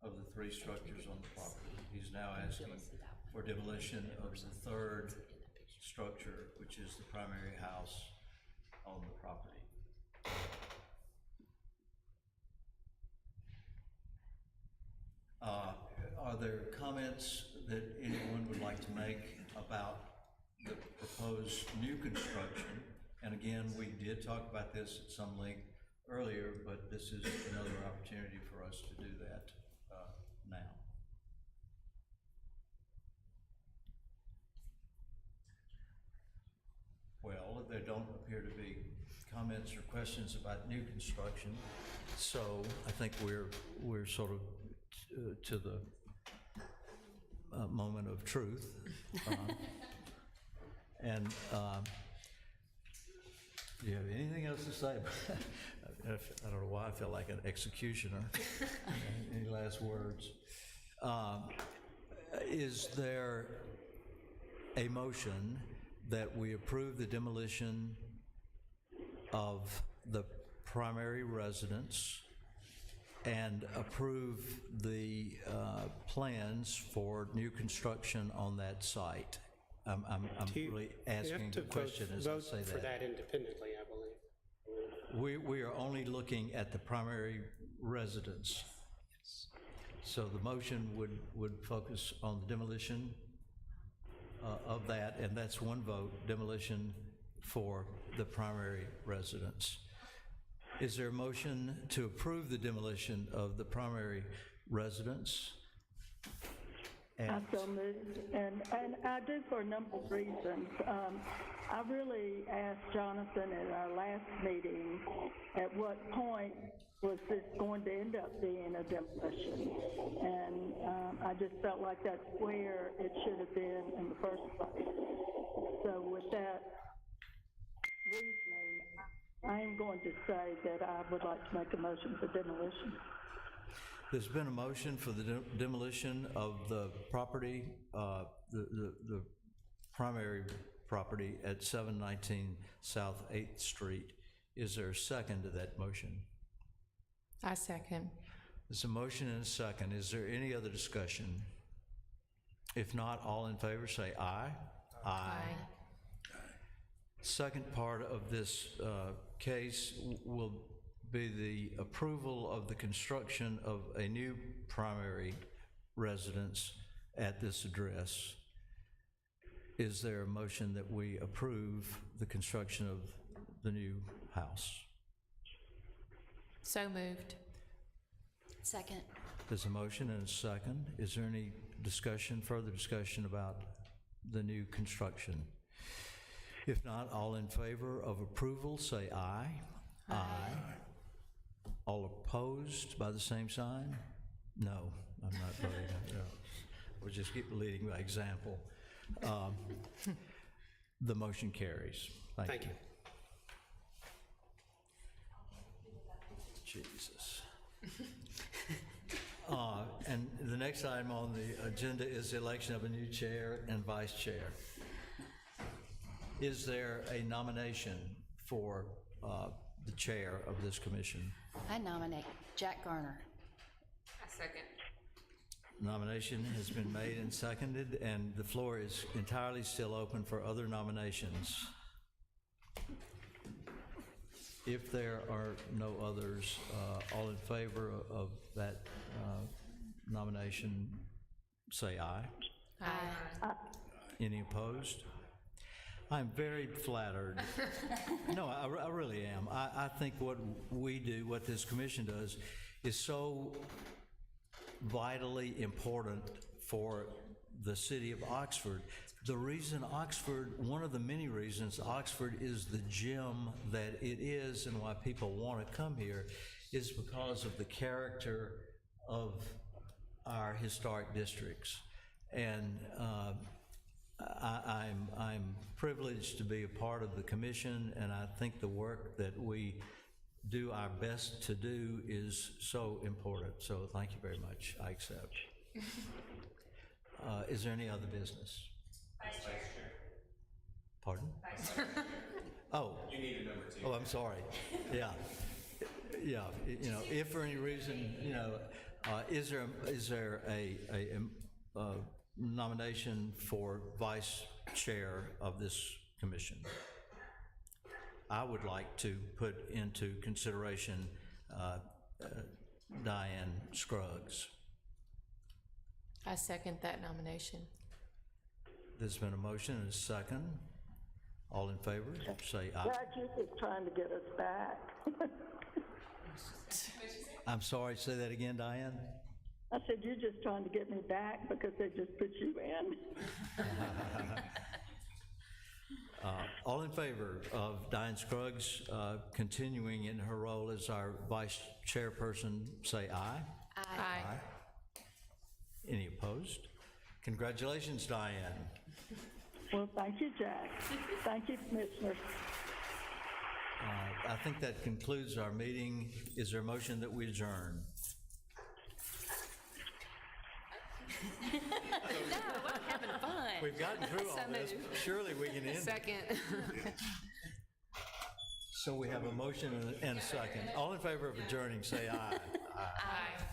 of the 3 structures on the property. He's now asking for demolition of the 3rd structure, which is the primary house on the property. Are there comments that anyone would like to make about the proposed new construction? And again, we did talk about this at some length earlier, but this is another opportunity for us to do that now. Well, there don't appear to be comments or questions about new construction, so I think we're sort of to the moment of truth. And do you have anything else to say? I don't know why I feel like an executioner. Any last words? Is there a motion that we approve the demolition of the primary residence and approve the plans for new construction on that site? I'm really asking the question as I say that. For that independently, I believe. We are only looking at the primary residence. So the motion would focus on the demolition of that, and that's one vote, demolition for the primary residence. Is there a motion to approve the demolition of the primary residence? I so moved, and I do for a number of reasons. I really asked Jonathan at our last meeting, at what point was this going to end up being a demolition? And I just felt like that's where it should have been in the first place. So with that reasoning, I am going to say that I would like to make a motion for demolition. There's been a motion for the demolition of the property, the primary property at 719 South 8th Street. Is there a second to that motion? I second. There's a motion and a second. Is there any other discussion? If not, all in favor say aye. Aye. Second part of this case will be the approval of the construction of a new primary residence at this address. Is there a motion that we approve the construction of the new house? So moved. Second. There's a motion and a second. Is there any discussion, further discussion about the new construction? If not, all in favor of approval, say aye. Aye. All opposed by the same sign? No, I'm not voting. No. We'll just keep leading by example. The motion carries. Thank you. Jesus. And the next item on the agenda is the election of a new chair and vice chair. Is there a nomination for the chair of this commission? I nominate Jack Garner. I second. Nomination has been made and seconded, and the floor is entirely still open for other nominations. If there are no others, all in favor of that nomination, say aye. Aye. Any opposed? I'm very flattered. No, I really am. I think what we do, what this commission does, is so vitally important for the city of Oxford. The reason Oxford, one of the many reasons Oxford is the gem that it is and why people want to come here is because of the character of our historic districts. And I'm privileged to be a part of the commission, and I think the work that we do our best to do is so important. So thank you very much. I accept. Is there any other business? Vice Chair. Pardon? Vice Chair. Oh. You need a number two. Oh, I'm sorry. Yeah. Yeah, you know, if for any reason, you know, is there a nomination for vice chair of this commission? I would like to put into consideration Diane Scruggs. I second that nomination. There's been a motion and a second. All in favor, say aye. Jack, you're just trying to get us back. I'm sorry, say that again, Diane? I said, you're just trying to get me back because they just put you in. All in favor of Diane Scruggs continuing in her role as our vice chairperson, say aye. Aye. Any opposed? Congratulations, Diane. Well, thank you, Jack. Thank you, Commissioner. I think that concludes our meeting. Is there a motion that we adjourn? No, we're having fun. We've gotten through all this. Surely we can end it. Second. So we have a motion and a second. All in favor of adjourning, say aye. Aye.